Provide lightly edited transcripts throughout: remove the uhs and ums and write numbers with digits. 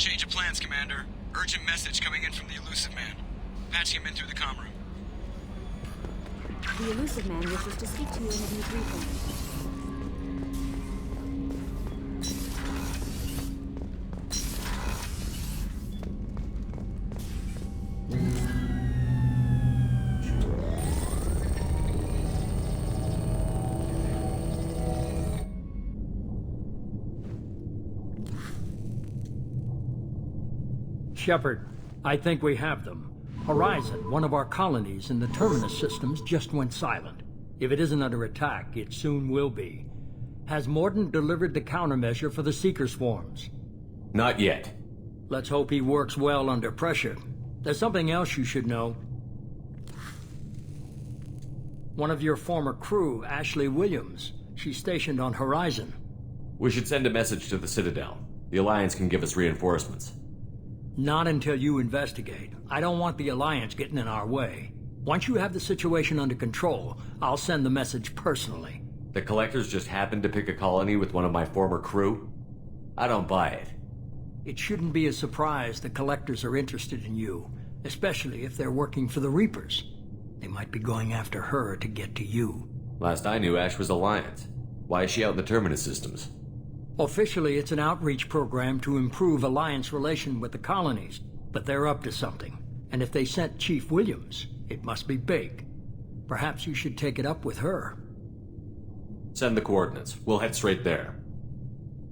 Change of plans, Commander. Urgent message coming in from the Elusive Man. Patching him in through the comm room. The Elusive Man wishes to speak to you in a debriefing. Shepard, I think we have them. Horizon, one of our colonies in the Terminus systems, just went silent. If it isn't under attack, it soon will be. Has Mordant delivered the countermeasure for the Seeker swarms? Not yet. Let's hope he works well under pressure. There's something else you should know. One of your former crew, Ashley Williams, she's stationed on Horizon. We should send a message to the Citadel. The Alliance can give us reinforcements. Not until you investigate. I don't want the Alliance getting in our way. Once you have the situation under control, I'll send the message personally. The Collectors just happened to pick a colony with one of my former crew? I don't buy it. It shouldn't be a surprise the Collectors are interested in you, especially if they're working for the Reapers. They might be going after her to get to you. Last I knew, Ash was Alliance. Why is she out in the Terminus systems? Officially, it's an outreach program to improve Alliance relation with the colonies, but they're up to something. And if they sent Chief Williams, it must be big. Perhaps you should take it up with her. Send the coordinates. We'll head straight there.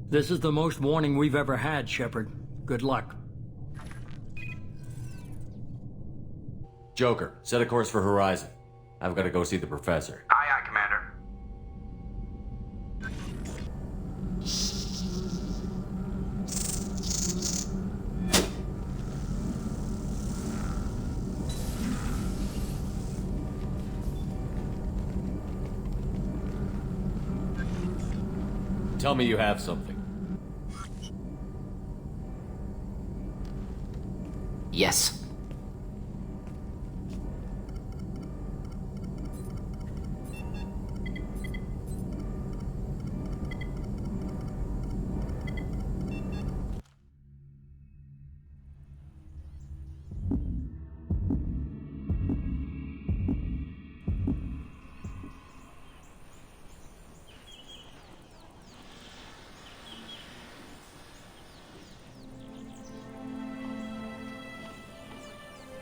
This is the most warning we've ever had, Shepard. Good luck. Joker, set a course for Horizon. I've got to go see the Professor. Aye, aye, Commander. Tell me you have something. Yes.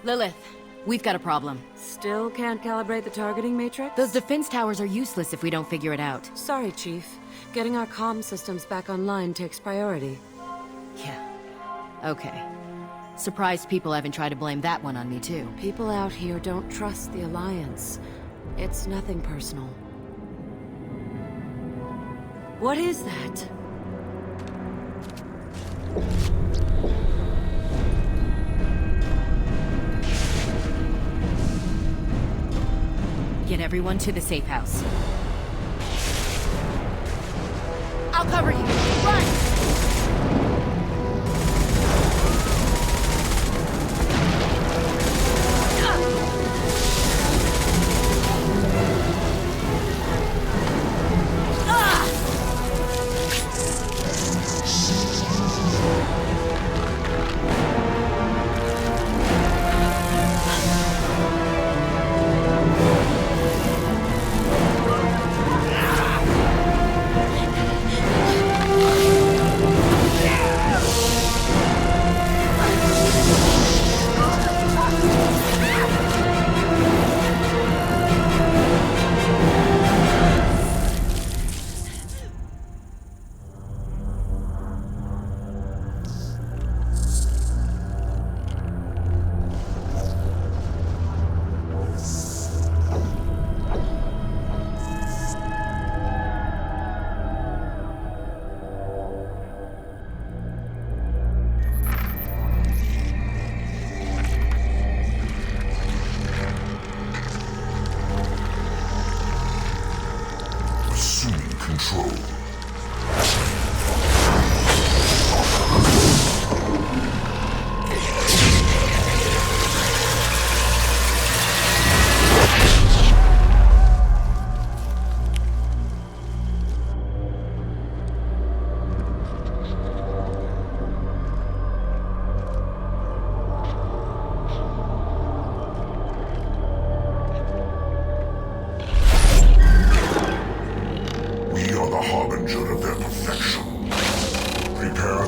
Lilith, we've got a problem. Still can't calibrate the targeting matrix? Those defense towers are useless if we don't figure it out. Sorry, Chief. Getting our comm systems back online takes priority. Yeah. Okay. Surprised people haven't tried to blame that one on me, too. People out here don't trust the Alliance. It's nothing personal. What is that? Get everyone to the safe house. I'll cover you. Run!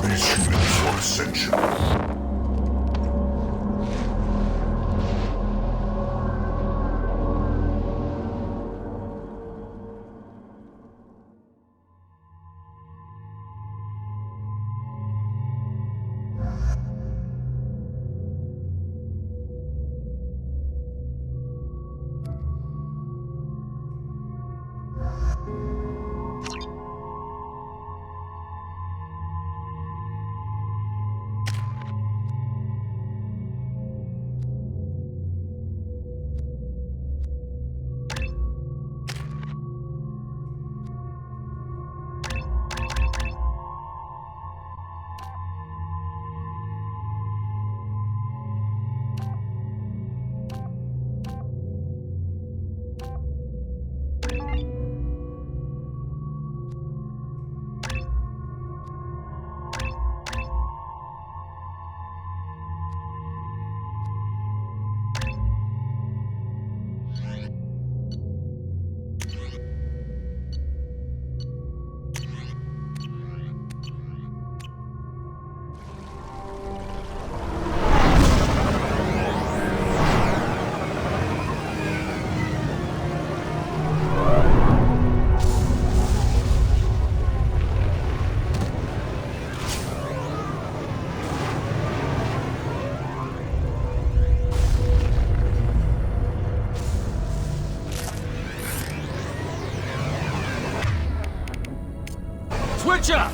these humans for a century. Switch up!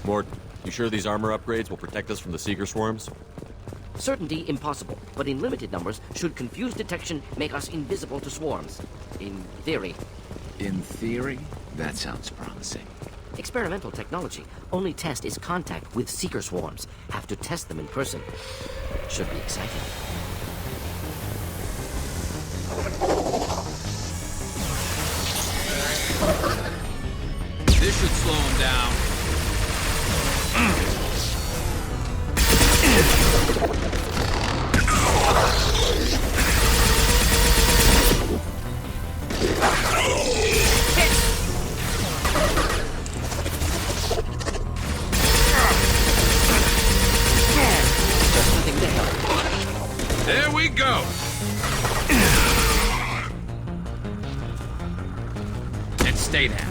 Mort, you sure these armor upgrades will protect us from the Seeker swarms? Certainty impossible, but in limited numbers, should confused detection make us invisible to swarms. In theory. In theory? That sounds promising. Experimental technology. Only test is contact with Seeker swarms. Have to test them in person. Should be exciting. This should slow him down. Just nothing to help. There we go! And stay down.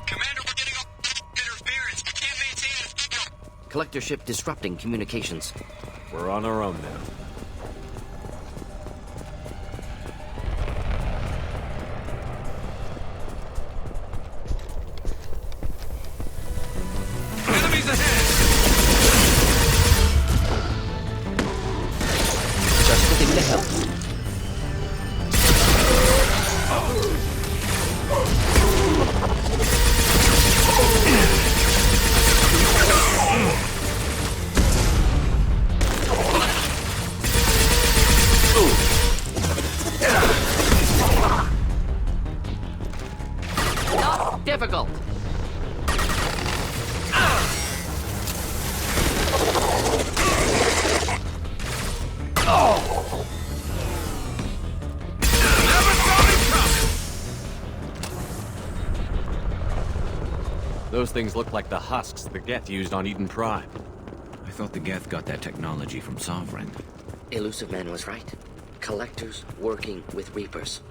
Commander, we're getting interference. We can't maintain this. Collector ship disrupting communications. We're on our own now. Enemies ahead! Just the thing to help. Those things look like the husks the Geth used on Eden Prime. I thought the Geth got that technology from Sovereign. Elusive Man was right. Collectors working with Reapers.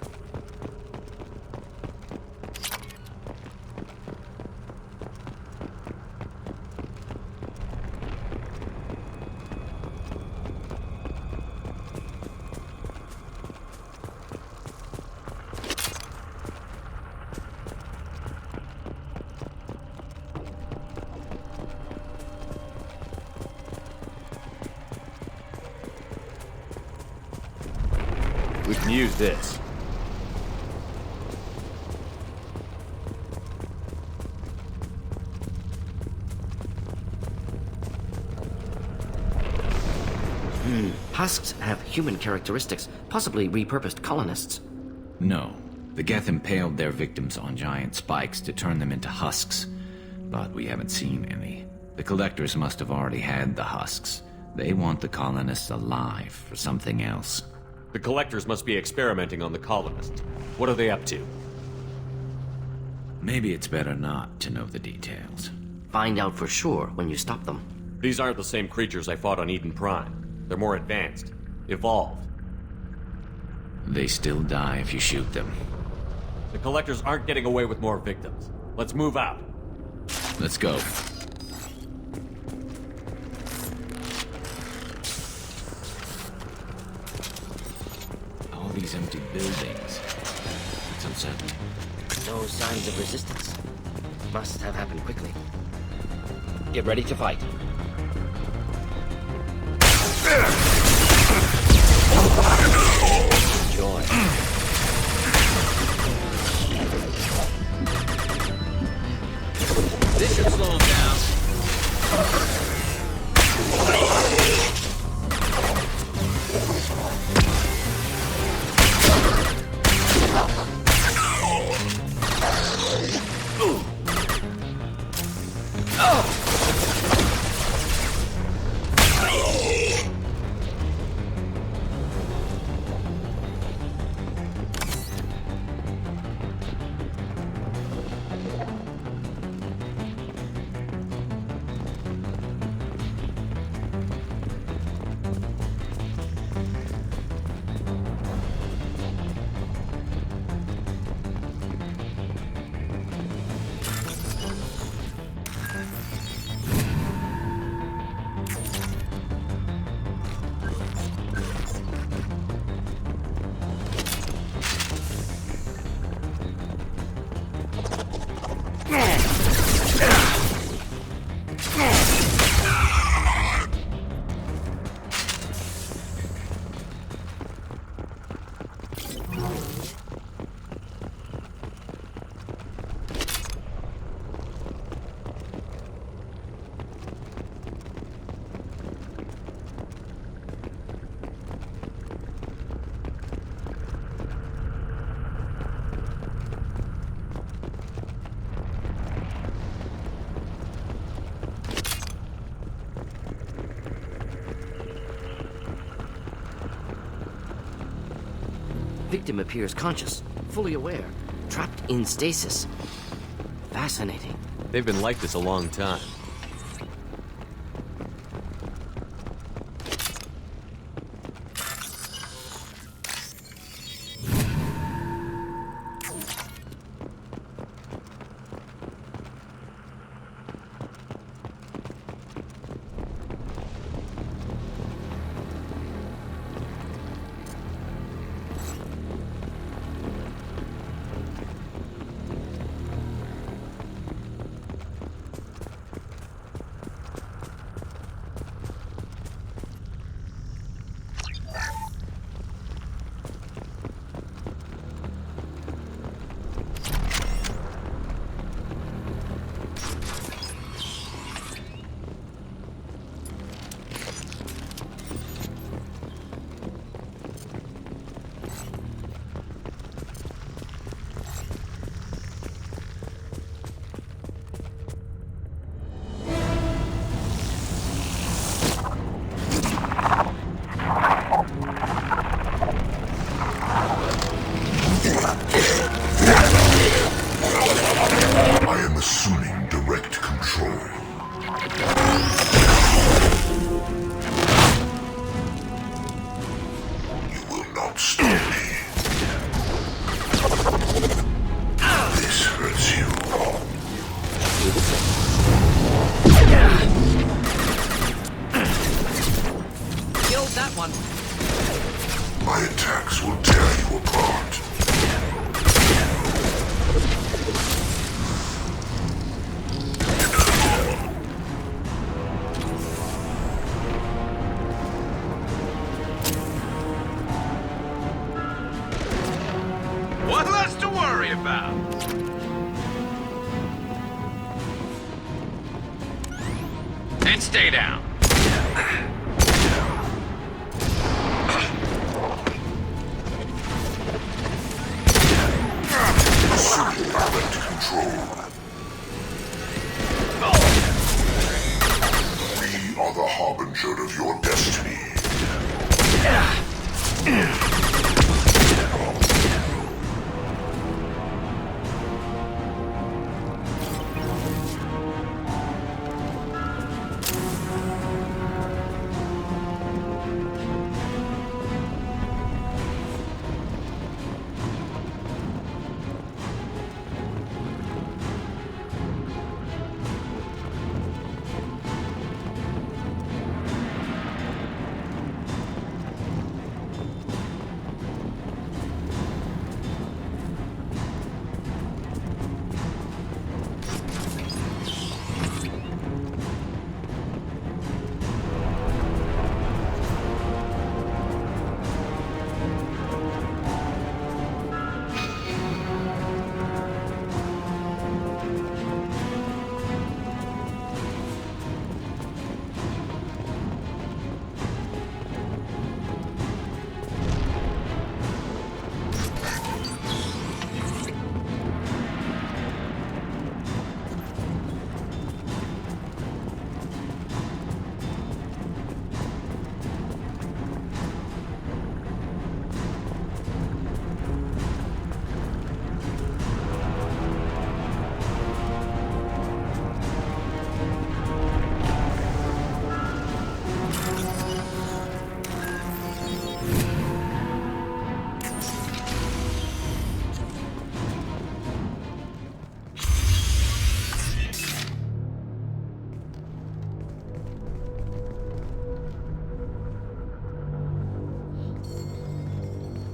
We can use this. Husks have human characteristics, possibly repurposed colonists. No. The Geth impaled their victims on giant spikes to turn them into husks. But we haven't seen any. The collectors must have already had the husks. They want the colonists alive for something else. The collectors must be experimenting on the colonists. What are they up to? Maybe it's better not to know the details. Find out for sure when you stop them. These aren't the same creatures I fought on Eden Prime. They're more advanced. Evolved. They still die if you shoot them. The collectors aren't getting away with more victims. Let's move out. Let's go. All these empty buildings. It's unsettling. No signs of resistance. Must have happened quickly. Get ready to fight. Joy. This should slow him down. Victim appears conscious, fully aware, trapped in stasis. Fascinating. They've been like this a long time. direct control. You will not stop me. This hurts you. Killed that one. My attacks will tear you apart. What less to worry about? And stay down. Assuming direct control. We are the harbinger of your destiny.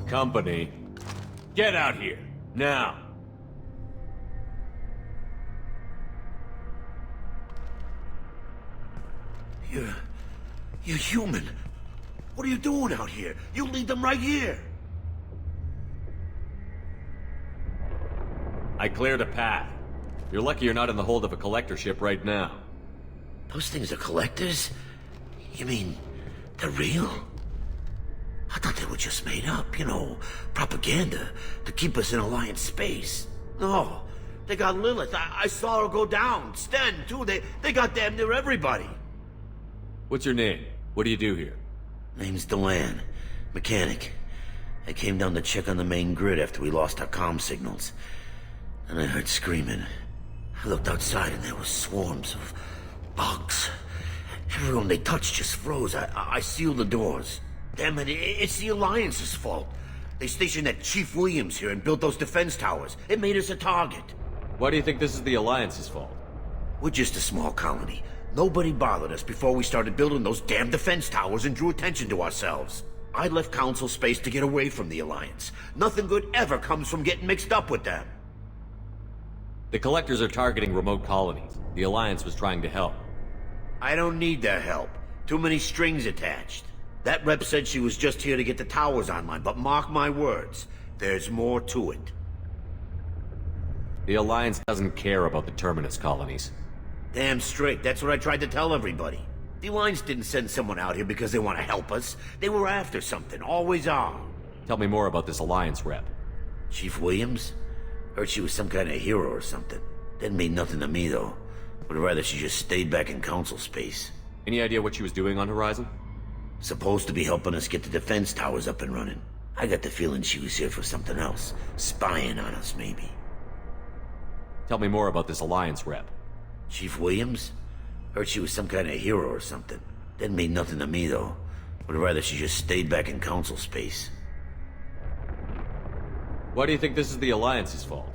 Company, get out here, now! You're human. What are you doing out here? You lead them right here. I cleared a path. You're lucky you're not in the hold of a collector ship right now. Those things are collectors? You mean, they're real? I thought they were just made up, you know, propaganda to keep us in Alliance space. No, they got Lilith. I saw her go down. Sten, too. They got damn near everybody. What's your name? What do you do here? Name's Delan. Mechanic. I came down to check on the main grid after we lost our comm signals. And I heard screaming. I looked outside and there were swarms of bugs. Everyone they touched just froze. I sealed the doors. Damn it, it's the Alliance's fault. They stationed that Chief Williams here and built those defense towers. It made us a target. Why do you think this is the Alliance's fault? We're just a small colony. Nobody bothered us before we started building those damn defense towers and drew attention to ourselves. I left Council space to get away from the Alliance. Nothing good ever comes from getting mixed up with them. The Collectors are targeting remote colonies. The Alliance was trying to help. I don't need their help. Too many strings attached. That rep said she was just here to get the towers online, but mark my words, there's more to it. The Alliance doesn't care about the Terminus colonies. Damn straight, that's what I tried to tell everybody. The Alliance didn't send someone out here because they want to help us. They were after something, always are. Tell me more about this Alliance rep. Chief Williams? Heard she was some kind of hero or something. Didn't mean nothing to me, though. Would rather she just stayed back in Council space. Any idea what she was doing on Horizon? Supposed to be helping us get the defense towers up and running. I got the feeling she was here for something else. Spying on us, maybe. Tell me more about this Alliance rep. Chief Williams? Heard she was some kind of hero or something. Didn't mean nothing to me, though. Would rather she just stayed back in Council space. Why do you think this is the Alliance's fault?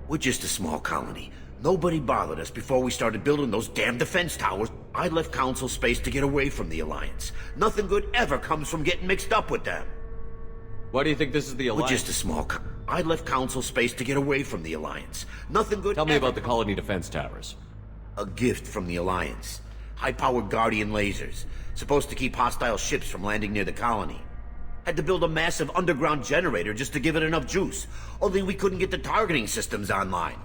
We're just a small colony. Nobody bothered us before we started building those damn defense towers. I left Council space to get away from the Alliance. Nothing good ever comes from getting mixed up with them. Why do you think this is the Alliance? We're just a small I left Council space to get away from the Alliance. Nothing good Tell me ever about the colony defense towers. A gift from the Alliance. High-powered Guardian lasers. Supposed to keep hostile ships from landing near the colony. Had to build a massive underground generator just to give it enough juice. Only we couldn't get the targeting systems online.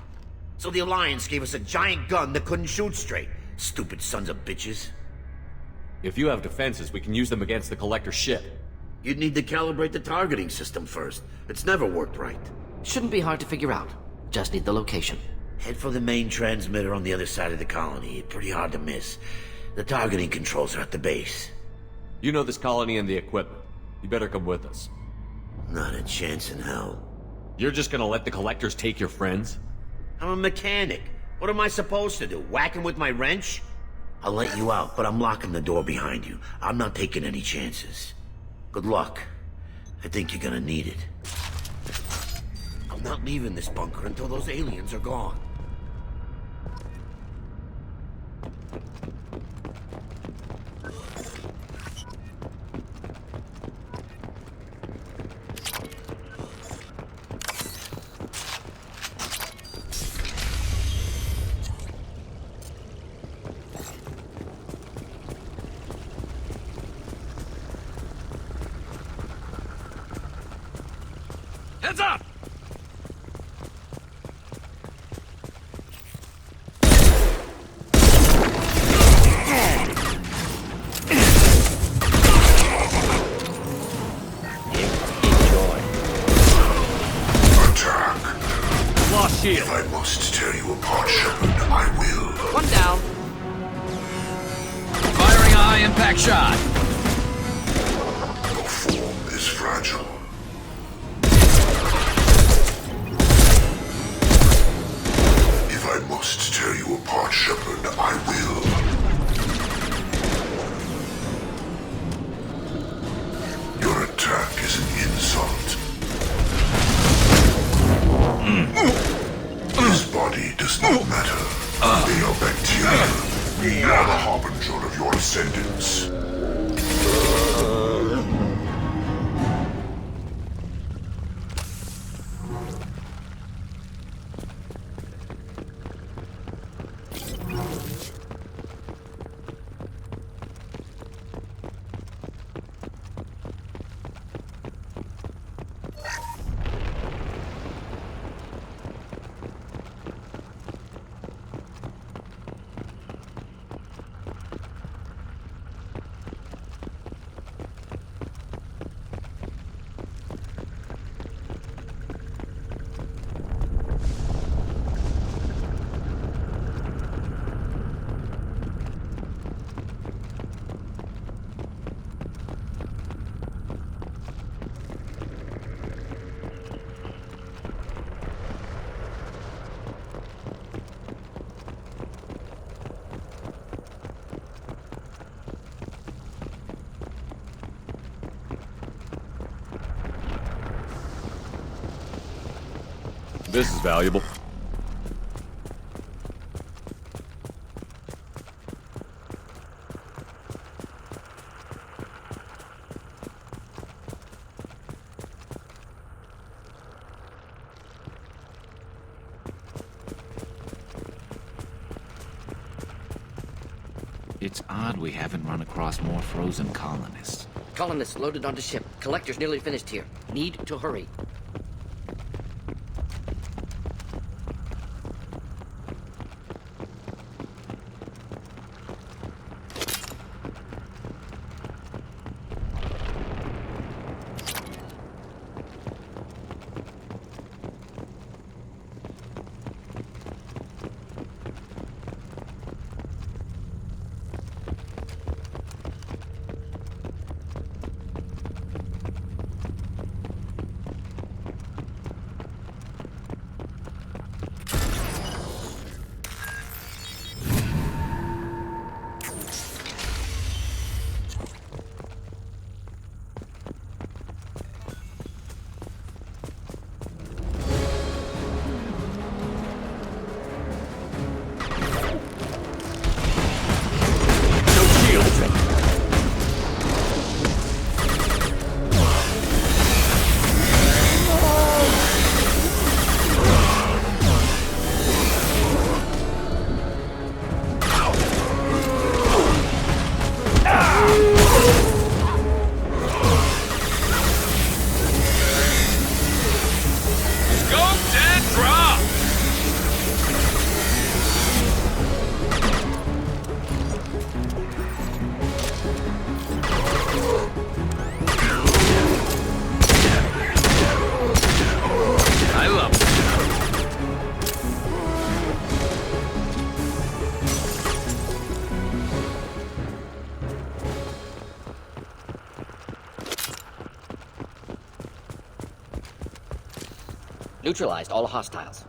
So the Alliance gave us a giant gun that couldn't shoot straight. Stupid sons of bitches. If you have defenses, we can use them against the Collector ship. You'd need to calibrate the targeting system first. It's never worked right. Shouldn't be hard to figure out. Just need the location. Head for the main transmitter on the other side of the colony. Pretty hard to miss. The targeting controls are at the base. You know this colony and the equipment. You better come with us. Not a chance in hell. You're just gonna let the Collectors take your friends? I'm a mechanic. What am I supposed to do? Whack him with my wrench? I'll let you out, but I'm locking the door behind you. I'm not taking any chances. Good luck. I think you're gonna need it. I'm not leaving this bunker until those aliens are gone. Heads up! Attack. Lost shield. If I must tear you apart, Shepard, I will. One down. Firing a high-impact shot. Your form is fragile. If I must tear you apart, Shepard, I will. Your attack is an insult. This body does not matter. They are bacteria. We are the harbinger of your descendants. This is valuable. It's odd we haven't run across more frozen colonists. Colonists loaded onto ship. Collector's nearly finished here. Need to hurry. Neutralized all hostiles.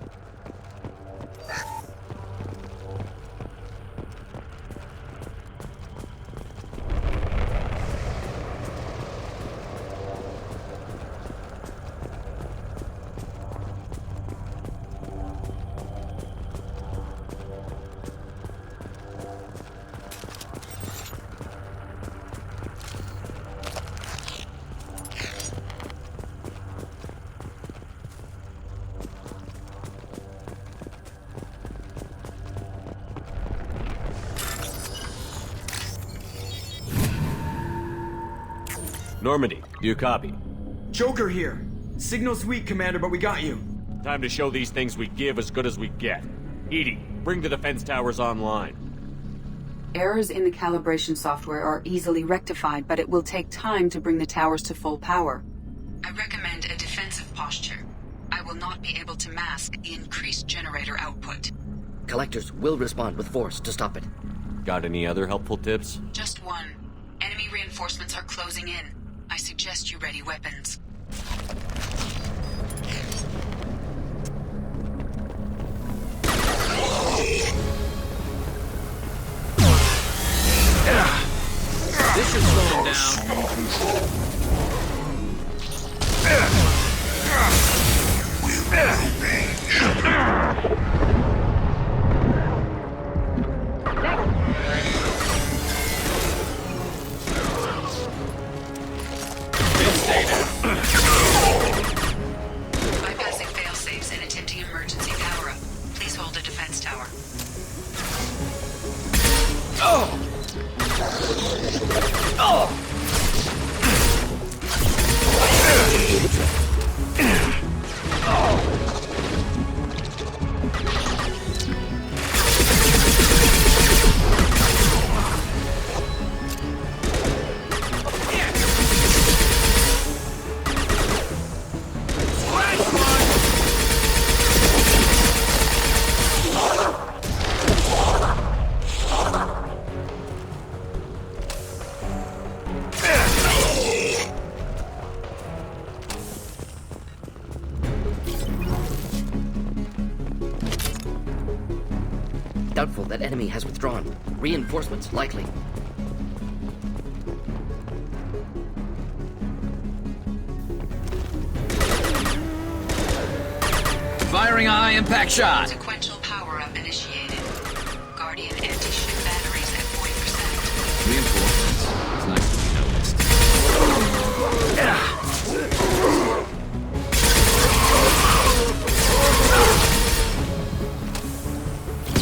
Normandy, do you copy? Joker here. Signal's weak, Commander, but we got you. Time to show these things we give as good as we get. Edie, bring the defense towers online. Errors in the calibration software are easily rectified, but it will take time to bring the towers to full power. I recommend a defensive posture. I will not be able to mask the increased generator output. Collectors will respond with force to stop it. Got any other helpful tips? Just one. Enemy reinforcements are closing in. I suggest you ready weapons. This should slow him down. Bypassing failsafes and attempting emergency power-up. Please hold a defense tower. Doubtful that enemy has withdrawn. Reinforcements likely. Firing a high-impact shot. Sequential power-up initiated. Guardian anti-ship batteries at 40%. Reinforcements. It's nice to be noticed.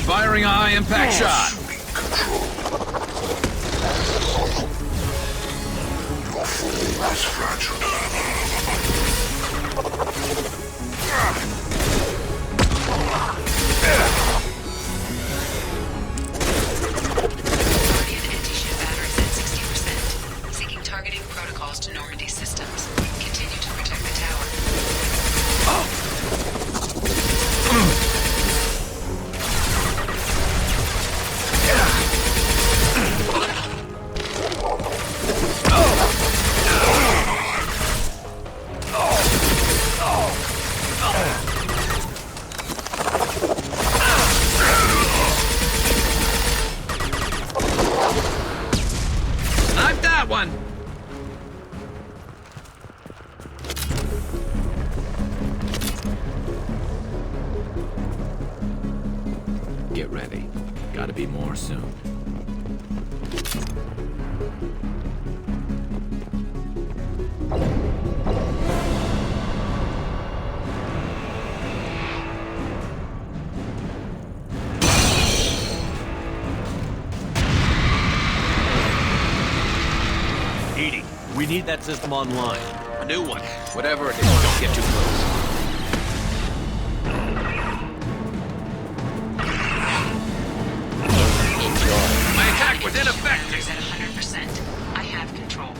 Firing a high-impact shot. Your fool is fragile. Guardian anti-ship batteries at 60%. Seeking targeting protocols to Normandy systems. Continue to protect the tower. I've got one. Get ready. Gotta be more soon. Edie, we need that system online. A new one. Whatever it is, don't get too close. My attack was ineffective. At 100%. I have control.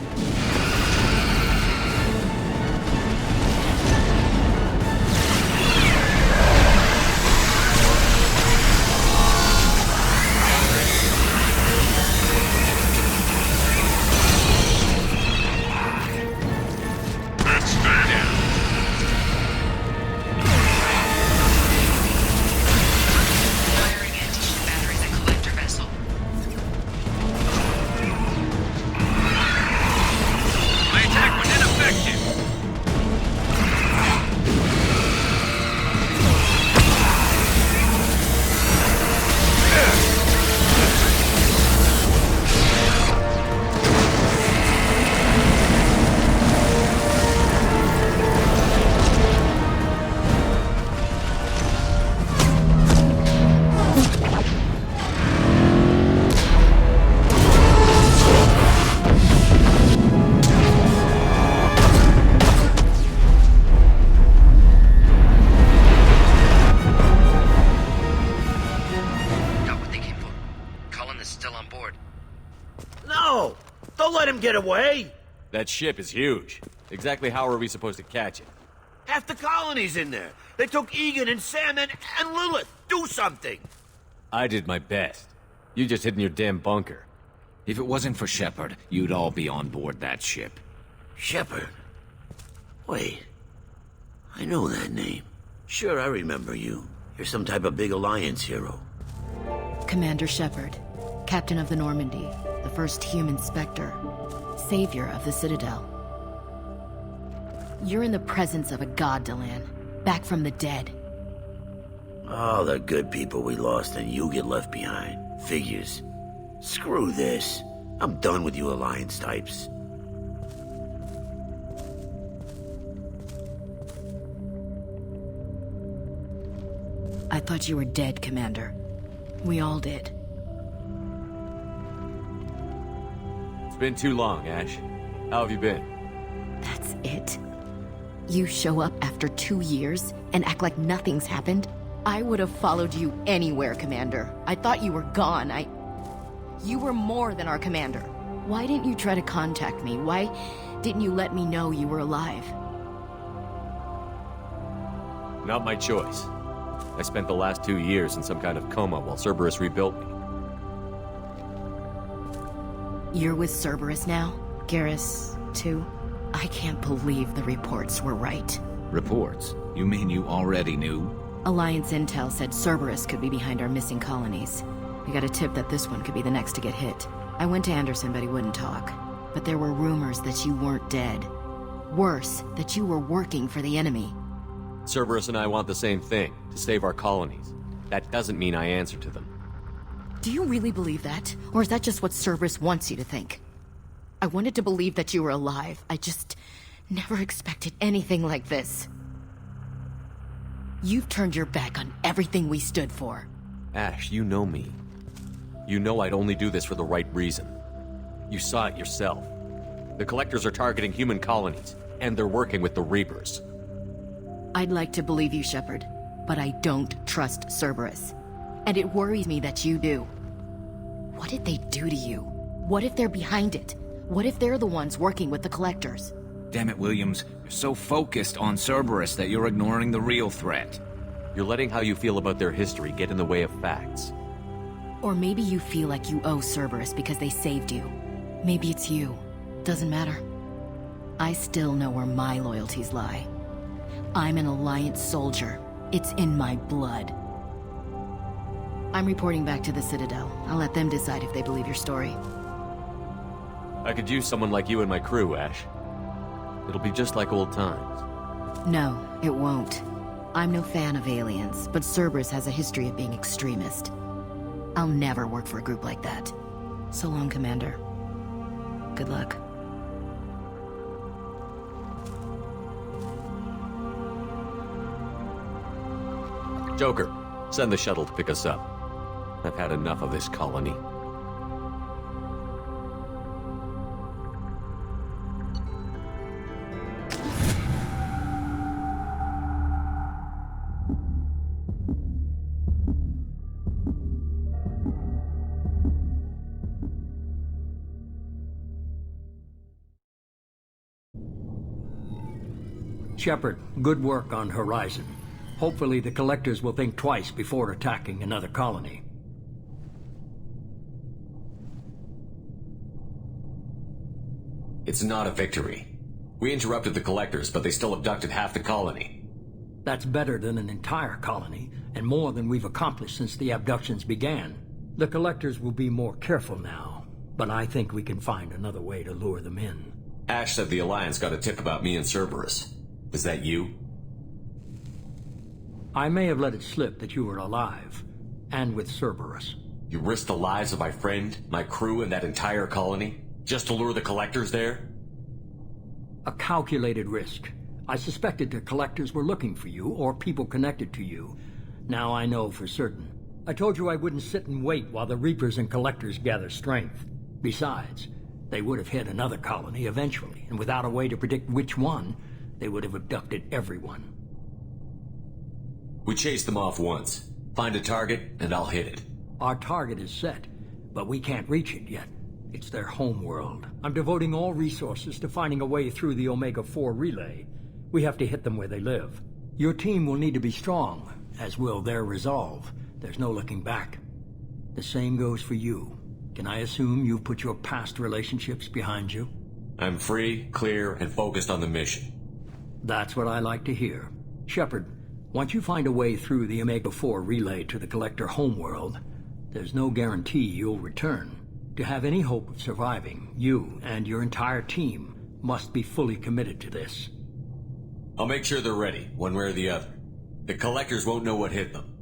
Let's stay down. still on board. No! Don't let him get away! That ship is huge. Exactly how are we supposed to catch it? Half the colony's in there. They took Egan and Sam and Lilith. Do something! I did my best. You just hid in your damn bunker. If it wasn't for Shepard, you'd all be on board that ship. Shepard? Wait. I know that name. Sure, I remember you. You're some type of big Alliance hero. Commander Shepard, Captain of the Normandy, the first human Spectre, savior of the Citadel. You're in the presence of a god, Delan, back from the dead. All the good people we lost and you get left behind. Figures. Screw this. I'm done with you Alliance types. I thought you were dead, Commander. We all did. It's been too long, Ash. How have you been? That's it? You show up after 2 years and act like nothing's happened? I would have followed you anywhere, Commander. I thought you were gone. You were more than our commander. Why didn't you try to contact me? Why didn't you let me know you were alive? Not my choice. I spent the last 2 years in some kind of coma while Cerberus rebuilt me. You're with Cerberus now? Garrus, too? I can't believe the reports were right. Reports? You mean you already knew? Alliance intel said Cerberus could be behind our missing colonies. We got a tip that this one could be the next to get hit. I went to Anderson, but he wouldn't talk. But there were rumors that you weren't dead. Worse, that you were working for the enemy. Cerberus and I want the same thing, to save our colonies. That doesn't mean I answer to them. Do you really believe that? Or is that just what Cerberus wants you to think? I wanted to believe that you were alive. I just never expected anything like this. You've turned your back on everything we stood for. Ash, you know me. You know I'd only do this for the right reason. You saw it yourself. The Collectors are targeting human colonies, and they're working with the Reapers. I'd like to believe you, Shepard, but I don't trust Cerberus. And it worries me that you do. What did they do to you? What if they're behind it? What if they're the ones working with the Collectors? Damn it, Williams. You're so focused on Cerberus that you're ignoring the real threat. You're letting how you feel about their history get in the way of facts. Or maybe you feel like you owe Cerberus because they saved you. Maybe it's you. Doesn't matter. I still know where my loyalties lie. I'm an Alliance soldier. It's in my blood. I'm reporting back to the Citadel. I'll let them decide if they believe your story. I could use someone like you in my crew, Ash. It'll be just like old times. No, it won't. I'm no fan of aliens, but Cerberus has a history of being extremist. I'll never work for a group like that. So long, Commander. Good luck. Joker, send the shuttle to pick us up. I've had enough of this colony. Shepard, good work on Horizon. Hopefully the Collectors will think twice before attacking another colony. It's not a victory. We interrupted the Collectors, but they still abducted half the colony. That's better than an entire colony, and more than we've accomplished since the abductions began. The Collectors will be more careful now, but I think we can find another way to lure them in. Ash said the Alliance got a tip about me and Cerberus. Was that you? I may have let it slip that you were alive, and with Cerberus. You risked the lives of my friend, my crew, and that entire colony? Just to lure the Collectors there? A calculated risk. I suspected the Collectors were looking for you, or people connected to you. Now I know for certain. I told you I wouldn't sit and wait while the Reapers and Collectors gather strength. Besides, they would have hit another colony eventually, and without a way to predict which one, they would have abducted everyone. We chased them off once. Find a target, and I'll hit it. Our target is set, but we can't reach it yet. It's their home world. I'm devoting all resources to finding a way through the Omega-4 relay. We have to hit them where they live. Your team will need to be strong, as will their resolve. There's no looking back. The same goes for you. Can I assume you've put your past relationships behind you? I'm free, clear, and focused on the mission. That's what I like to hear. Shepard, once you find a way through the Omega-4 relay to the Collector homeworld, there's no guarantee you'll return. To have any hope of surviving, you and your entire team must be fully committed to this. I'll make sure they're ready, one way or the other. The Collectors won't know what hit them.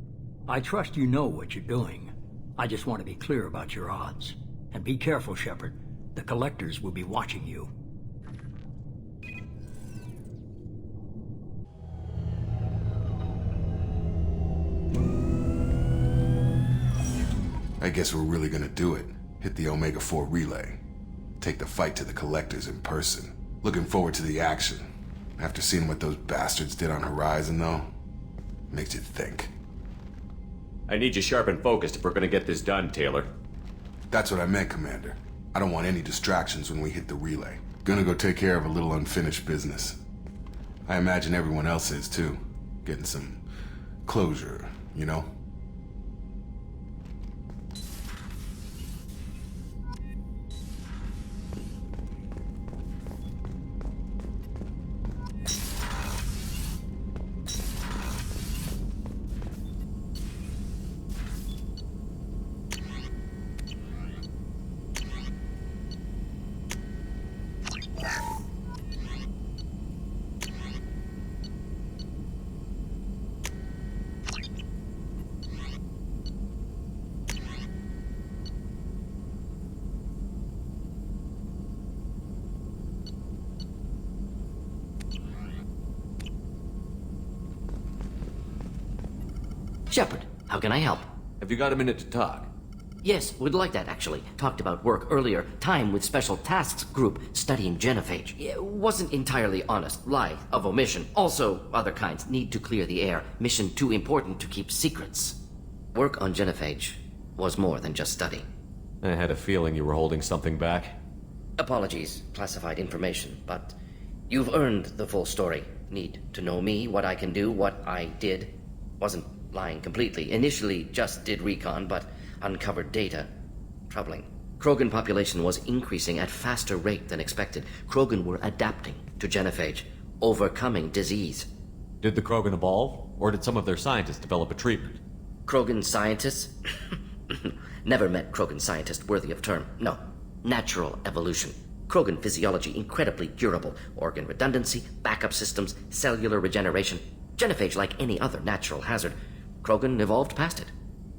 I trust you know what you're doing. I just want to be clear about your odds. And be careful, Shepard. The Collectors will be watching you. I guess we're really gonna do it. Hit the Omega-4 relay. Take the fight to the Collectors in person. Looking forward to the action. After seeing what those bastards did on Horizon, though, makes you think. I need you sharp and focused if we're gonna get this done, Taylor. That's what I meant, Commander. I don't want any distractions when we hit the relay. Gonna go take care of a little unfinished business. I imagine everyone else is, too. Getting some closure, you know? Shepard, how can I help? Have you got a minute to talk? Yes, would like that, actually. Talked about work earlier. Time with Special Tasks Group studying genophage. It wasn't entirely honest. Lie of omission. Also, other kinds. Need to clear the air. Mission too important to keep secrets. Work on genophage was more than just study. I had a feeling you were holding something back. Apologies, classified information, but you've earned the full story. Need to know me, what I can do, what I did. Wasn't lying completely. Initially just did recon, but uncovered data. Troubling. Krogan population was increasing at faster rate than expected. Krogan were adapting to genophage, overcoming disease. Did the Krogan evolve, or did some of their scientists develop a treatment? Krogan scientists? Never met Krogan scientist worthy of term. No. Natural evolution. Krogan physiology incredibly durable. Organ redundancy, backup systems, cellular regeneration. Genophage like any other natural hazard. Krogan evolved past it.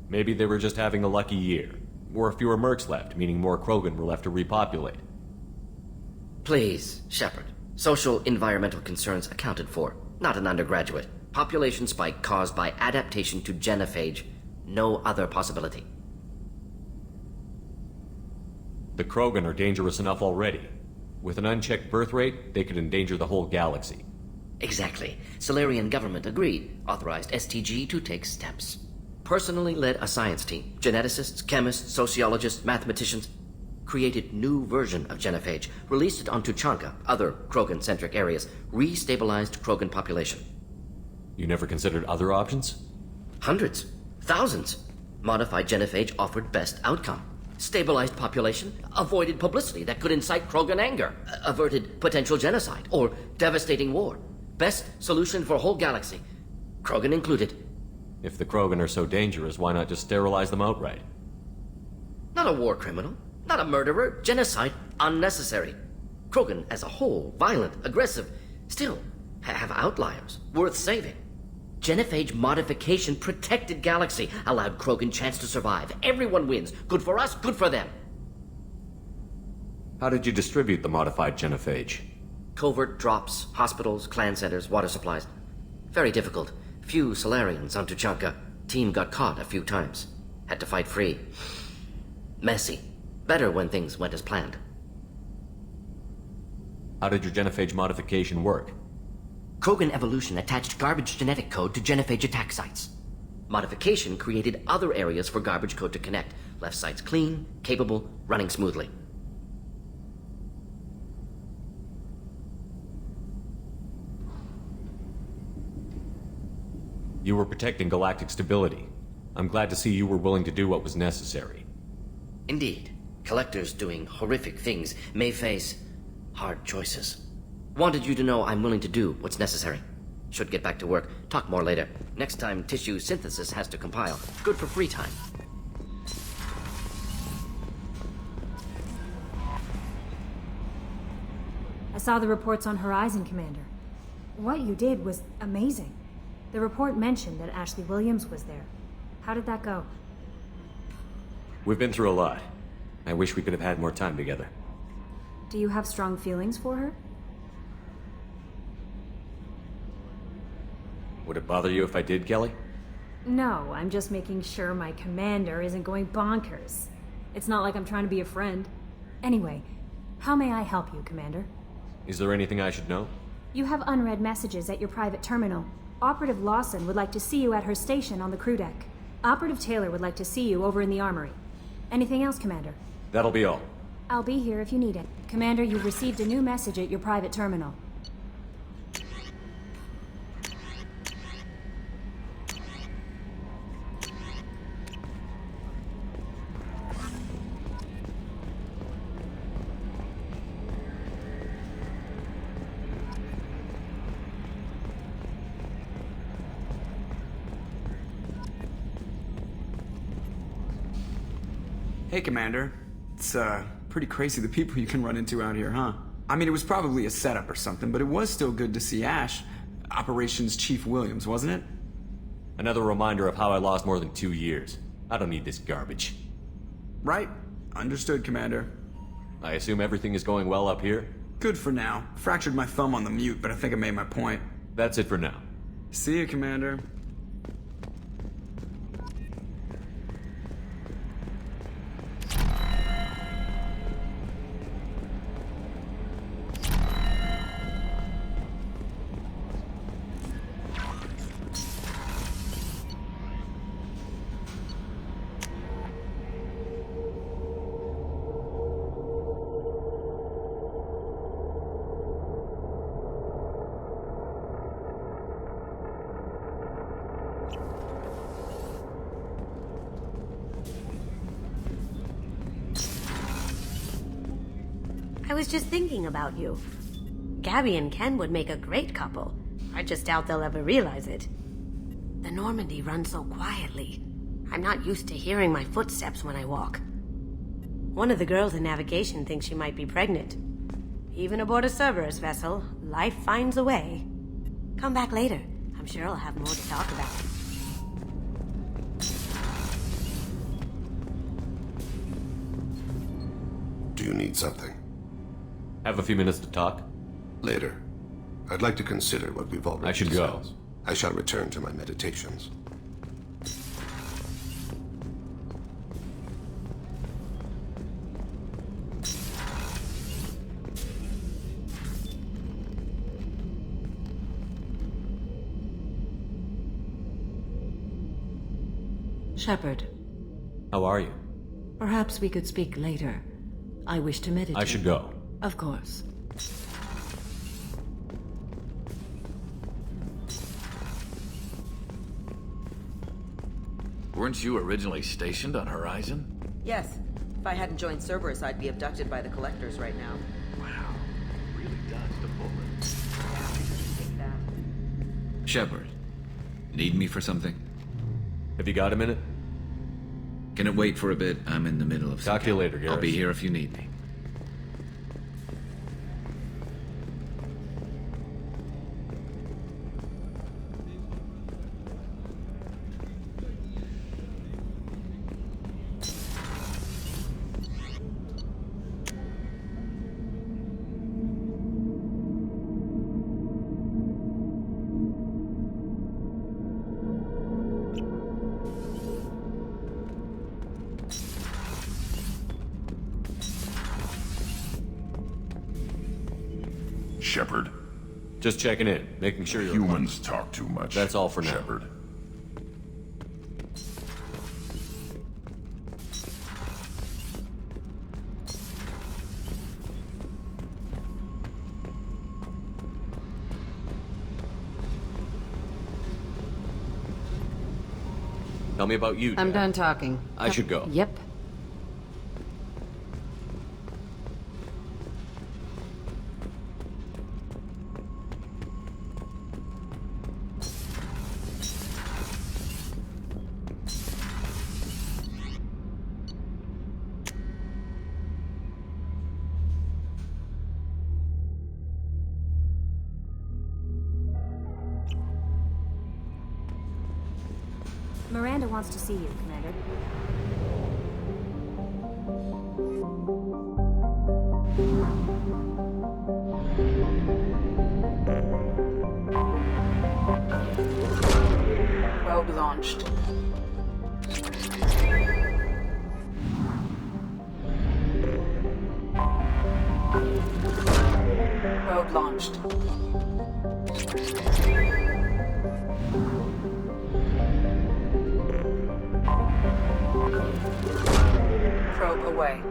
Maybe they were just having a lucky year. Or fewer mercs left, meaning more Krogan were left to repopulate. Please, Shepard. Social environmental concerns accounted for. Not an undergraduate. Population spike caused by adaptation to genophage. No other possibility. The Krogan are dangerous enough already. With an unchecked birth rate, they could endanger the whole galaxy. Exactly. Solarian government agreed. Authorized STG to take steps. Personally led a science team. Geneticists, chemists, sociologists, mathematicians. Created new version of genophage. Released it on Tuchanka, other Krogan-centric areas. Restabilized Krogan population. You never considered other options? Hundreds. Thousands. Modified genophage offered best outcome. Stabilized population, avoided publicity that could incite Krogan anger, averted potential genocide or devastating war. Best solution for whole galaxy, Krogan included. If the Krogan are so dangerous, why not just sterilize them outright? Not a war criminal, not a murderer, genocide unnecessary. Krogan as a whole, violent, aggressive, still have outliers worth saving. Genophage modification protected galaxy, allowed Krogan chance to survive. Everyone wins. Good for us, good for them. How did you distribute the modified genophage? Covert drops, hospitals, clan centers, water supplies. Very difficult. Few Solarians on Tuchanka. Team got caught a few times. Had to fight free. Messy. Better when things went as planned. How did your genophage modification work? Krogan evolution attached garbage genetic code to genophage attack sites. Modification created other areas for garbage code to connect. Left side's clean, capable, running smoothly. You were protecting galactic stability. I'm glad to see you were willing to do what was necessary. Indeed. Collectors doing horrific things may face hard choices. Wanted you to know I'm willing to do what's necessary. Should get back to work. Talk more later. Next time tissue synthesis has to compile. Good for free time. I saw the reports on Horizon, Commander. What you did was amazing. The report mentioned that Ashley Williams was there. How did that go? We've been through a lot. I wish we could have had more time together. Do you have strong feelings for her? Would it bother you if I did, Kelly? No, I'm just making sure my commander isn't going bonkers. It's not like I'm trying to be a friend. Anyway, how may I help you, Commander? Is there anything I should know? You have unread messages at your private terminal. Operative Lawson would like to see you at her station on the crew deck. Operative Taylor would like to see you over in the armory. Anything else, Commander? That'll be all. I'll be here if you need it. Commander, you've received a new message at your private terminal. Hey, Commander. It's, pretty crazy the people you can run into out here, huh? I mean, it was probably a setup or something, but it was still good to see Ash. Operations Chief Williams, wasn't it? Another reminder of how I lost more than 2 years. I don't need this garbage. Right. Understood, Commander. I assume everything is going well up here? Good for now. Fractured my thumb on the mute, but I think I made my point. That's it for now. See you, Commander. I was just thinking about you. Gabby and Ken would make a great couple. I just doubt they'll ever realize it. The Normandy runs so quietly. I'm not used to hearing my footsteps when I walk. One of the girls in navigation thinks she might be pregnant. Even aboard a Cerberus vessel, life finds a way. Come back later. I'm sure I'll have more to talk about. Do you need something? Have a few minutes to talk? Later. I'd like to consider what we've already I should go. discussed. I shall return to my meditations. Shepard, How are you? perhaps we could speak later. I wish to meditate. I should go. Of course. Weren't you originally stationed on Horizon? Yes. If I hadn't joined Cerberus, I'd be abducted by the Collectors right now. Wow. Really dodged a bullet. Take that. Shepard, need me for something? Have you got a minute? Can it wait for a bit? I'm in the middle of Talk to you later, Garrus. I'll be here if you need me. Shepard. Just checking in, making sure you're... Humans talk too much. That's all for now. Shepard. Tell me about you, I'm Jack. done talking. I should go. Yep. Miranda wants to see you, Commander. Probe launched. Probe launched. Probe away.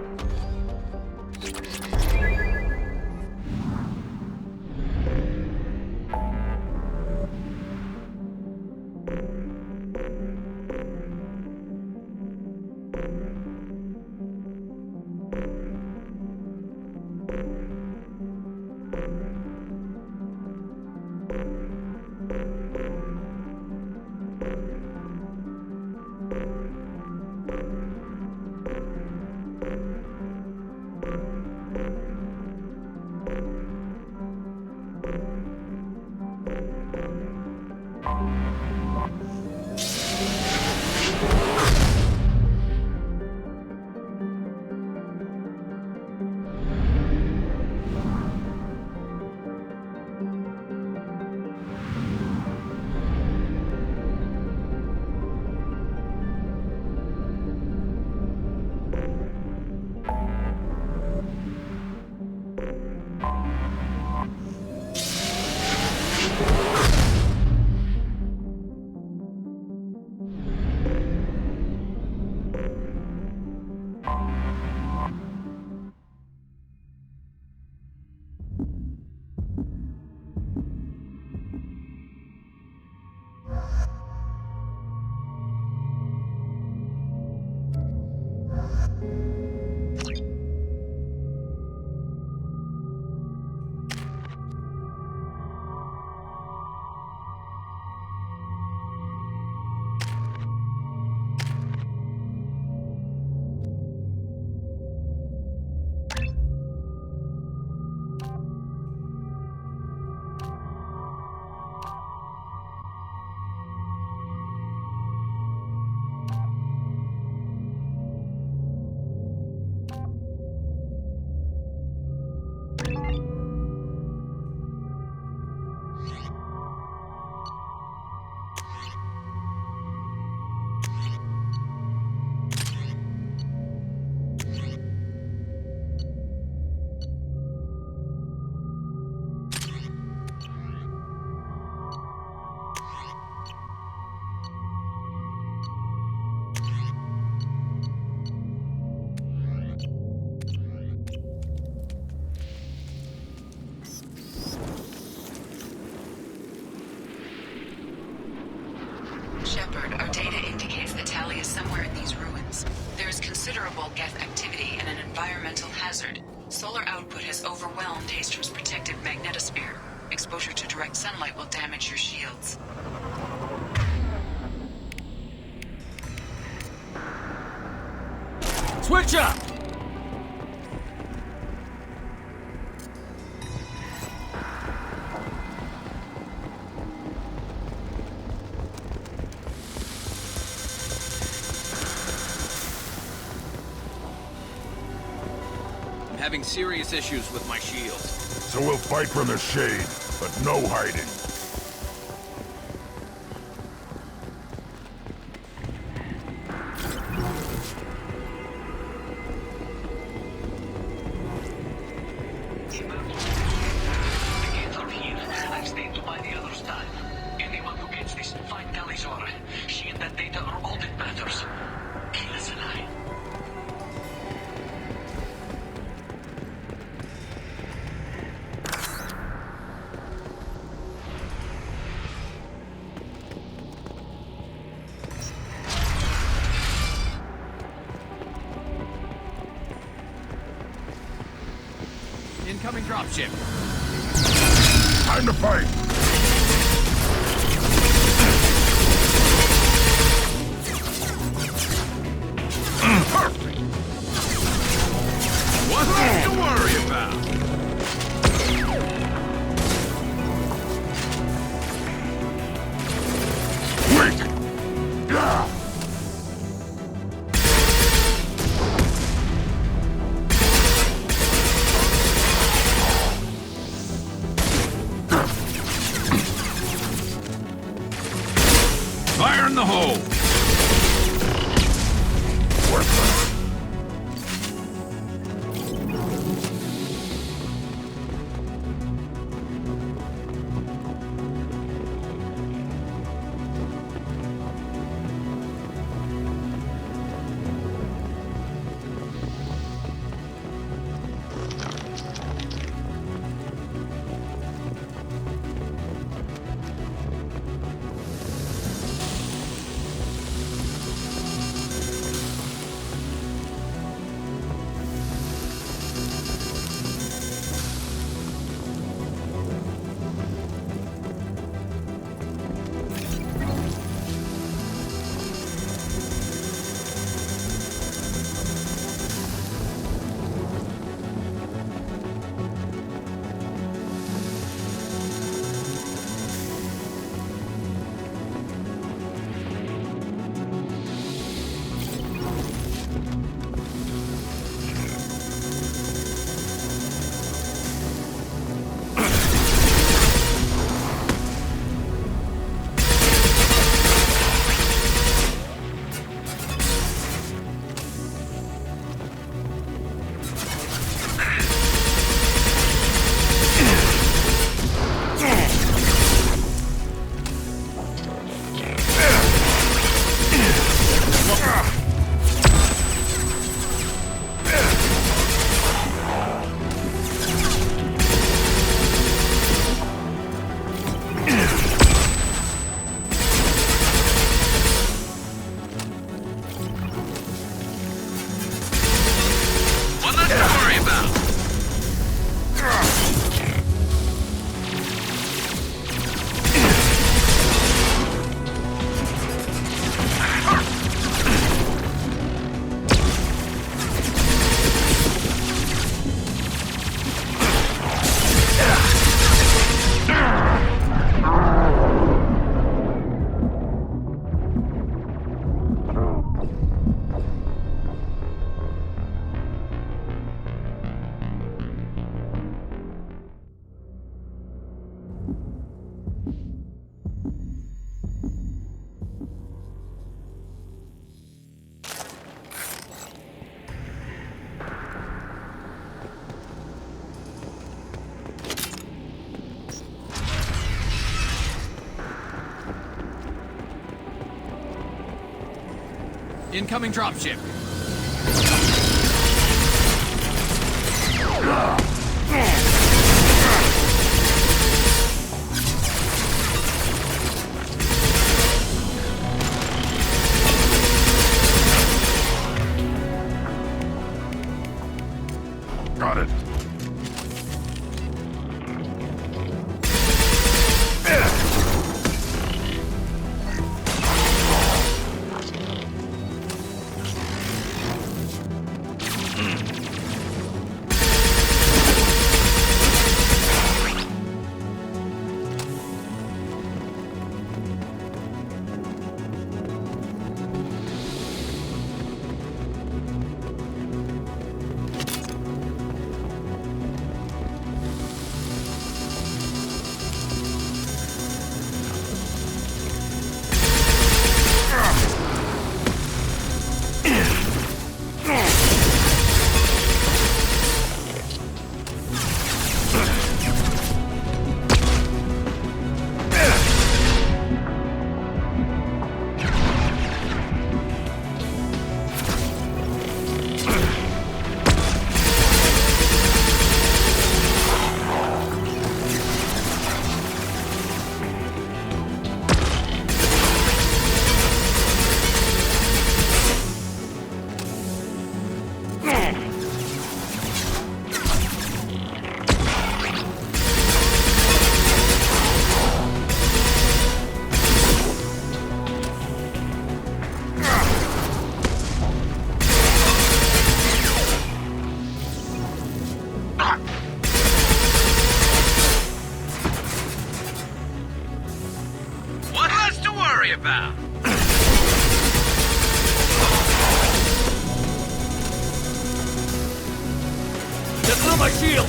Shepard, our data indicates that Tali is somewhere in these ruins. There is considerable Geth activity and an environmental hazard. Solar output has overwhelmed Hastrom's protective magnetosphere. Exposure to direct sunlight will damage your shields. Switch up! Having serious issues with my shields. So we'll fight from the shade, but no hiding. I've stayed to buy the others time. Anyone who gets this, find Tali's aura. She and that data are all that matters. Kill us alive. Incoming dropship. Time to fight! Perfect. What's left to worry about? Wait! Yeah! Fire in the hole. Incoming dropship. Got it. inbound. Get through my shield!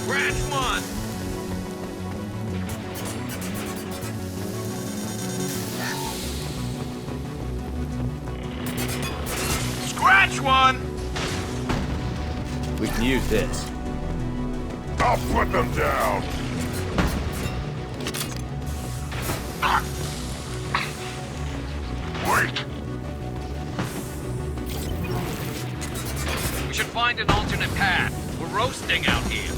Scratch one. Scratch one. We can use this. I'll put them down. Wait. We should find an alternate path. We're roasting out here.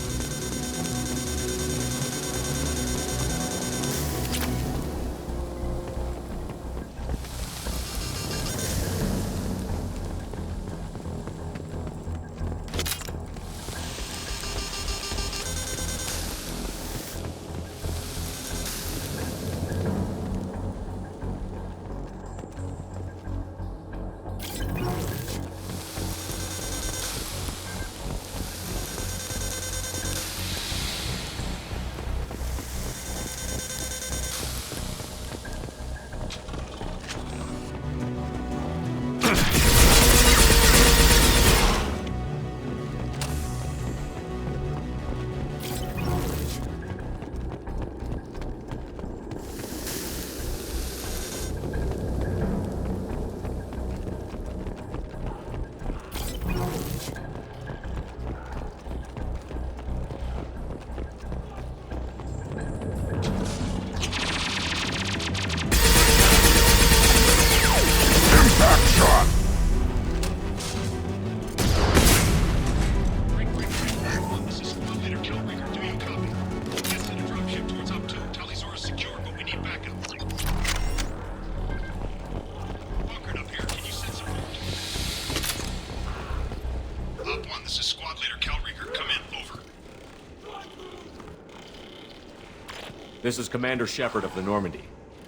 This is Commander Shepard of the Normandy.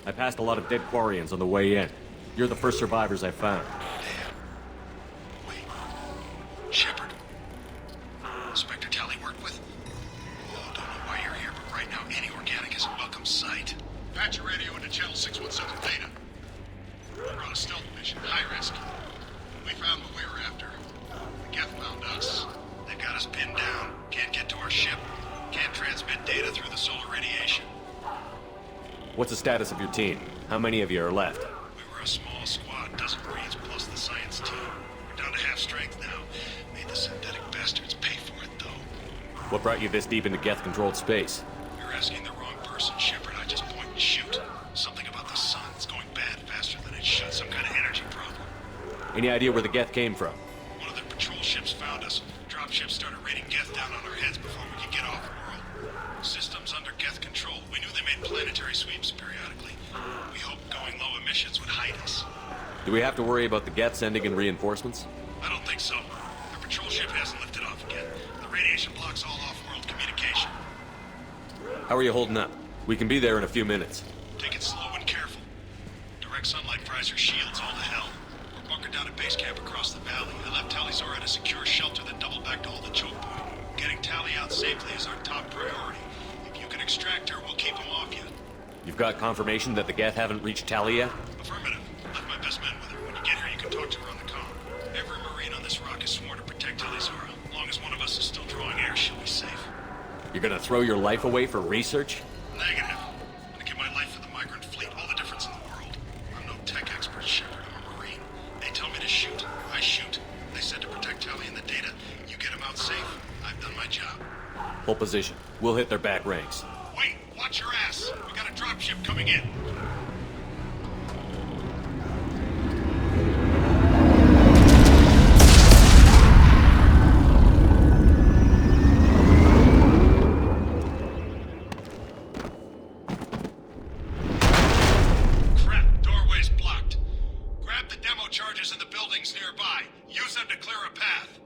I passed a lot of dead Quarians on the way in. You're the first survivors I found. Shepard. Inspector Tally worked with? Oh, don't know why you're here, but right now any organic is a welcome sight. Patch your radio into channel 617 Theta. We're on a stealth mission, high risk. We found what we were after. The Geth found us. They've got us pinned down. Can't get to our ship. Can't transmit data through the solar radiation. What's the status of your team? How many of you are left? We were a small squad, dozen Marines plus the science team. We're down to half strength now. Made the synthetic bastards pay for it, though. What brought you this deep into Geth-controlled space? You're asking the wrong person, Shepard. I just point and shoot. Something about the sun. It's going bad faster than it should. Some kind of energy problem. Any idea where the Geth came from? One of their patrol ships found us. Dropships started raining Geth down on our heads before we could get off world. Systems under Geth control. We knew they made planetary sweeps periodically. We hoped going low emissions would hide us. Do we have to worry about the Geth sending in reinforcements? I don't think so. Our patrol ship hasn't lifted off yet. The radiation blocks all off-world communication. How are you holding up? We can be there in a few minutes. Take it slow and careful. Direct sunlight fries your shields all to hell. We're bunkered down at base camp across the valley. I left Talizor at a secure shelter that doubled back to hold the choke point. Getting Tally out safely is our top priority. If you can extract her, we'll keep him off you. You've got confirmation that the Geth haven't reached Tally yet? Affirmative. Left my best men with her. When you get here, you can talk to her on the comm. Every Marine on this rock is sworn to protect Talizora. As long as one of us is still drawing air, she'll be safe. You're gonna throw your life away for research? Negative. I'm gonna give my life for the migrant fleet. All the difference in the world. I'm no tech expert, Shepard. I'm a Marine. They tell me to shoot. I shoot. They said to protect Tally and the data. You get them out safe. I've done my job. Hold position. We'll hit their back ranks. Wait! Watch your ass! We got a dropship coming in. Crap, doorway's blocked. Grab the demo charges in the buildings nearby. Use them to clear a path.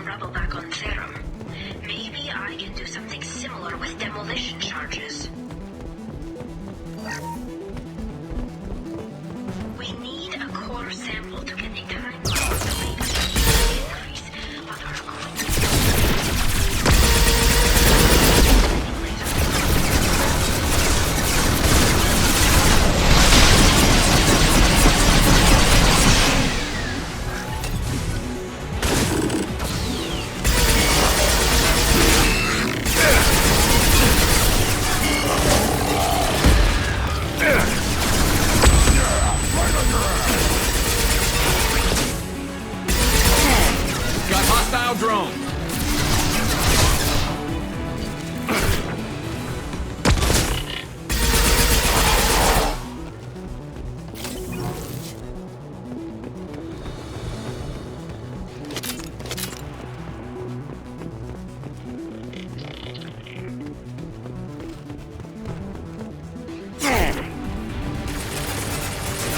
rebel back on Therum. Maybe I can do something similar with demolition charges. We need a core sample to get a timeline of the rate of increase, but our drone!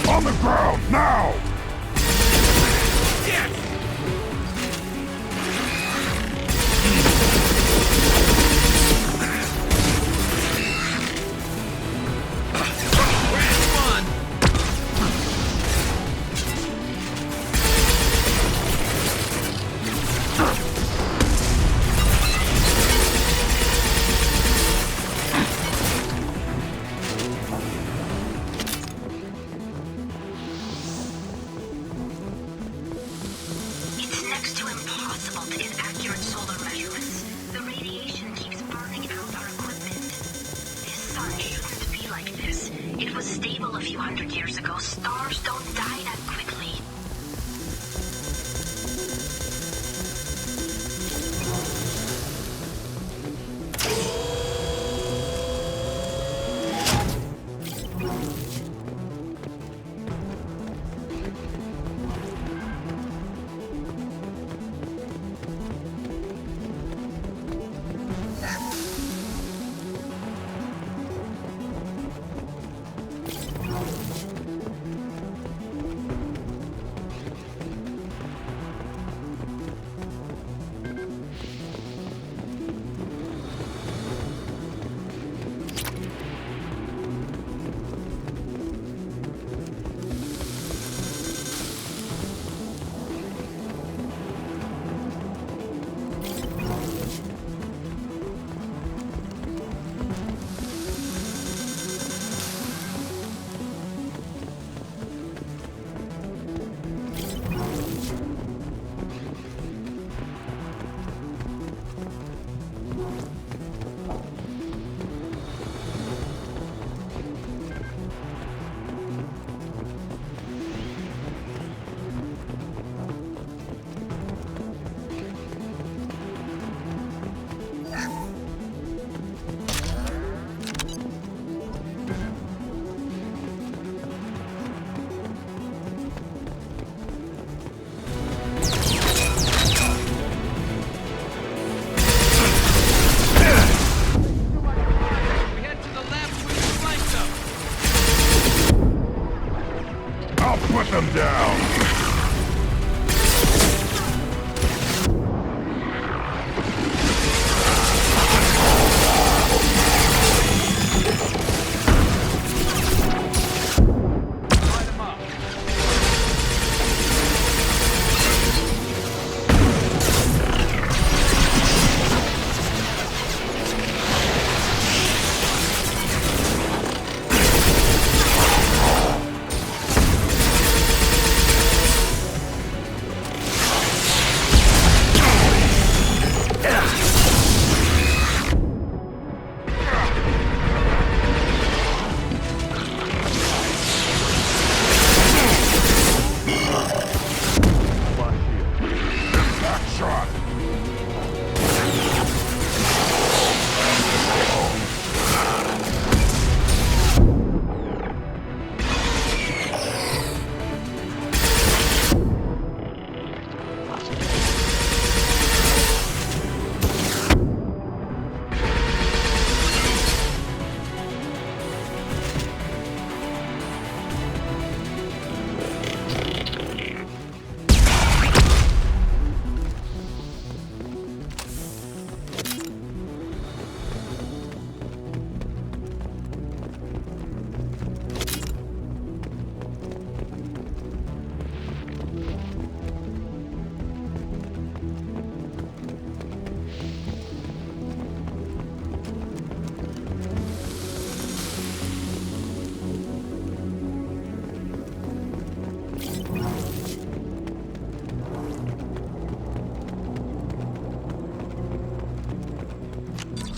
On the ground, now!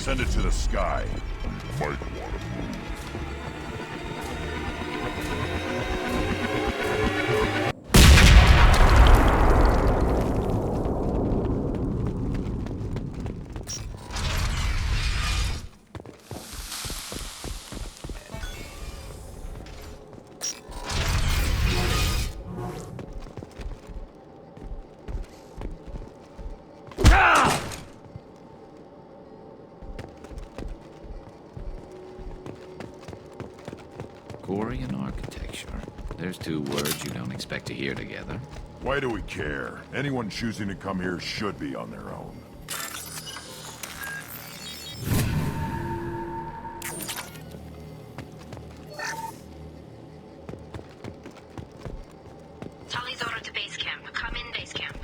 Send it to the sky. Might want to move. Quarian architecture. There's two words you don't expect to hear together. Why do we care? Anyone choosing to come here should be on their own. Tali's order to base camp. Come in, base camp.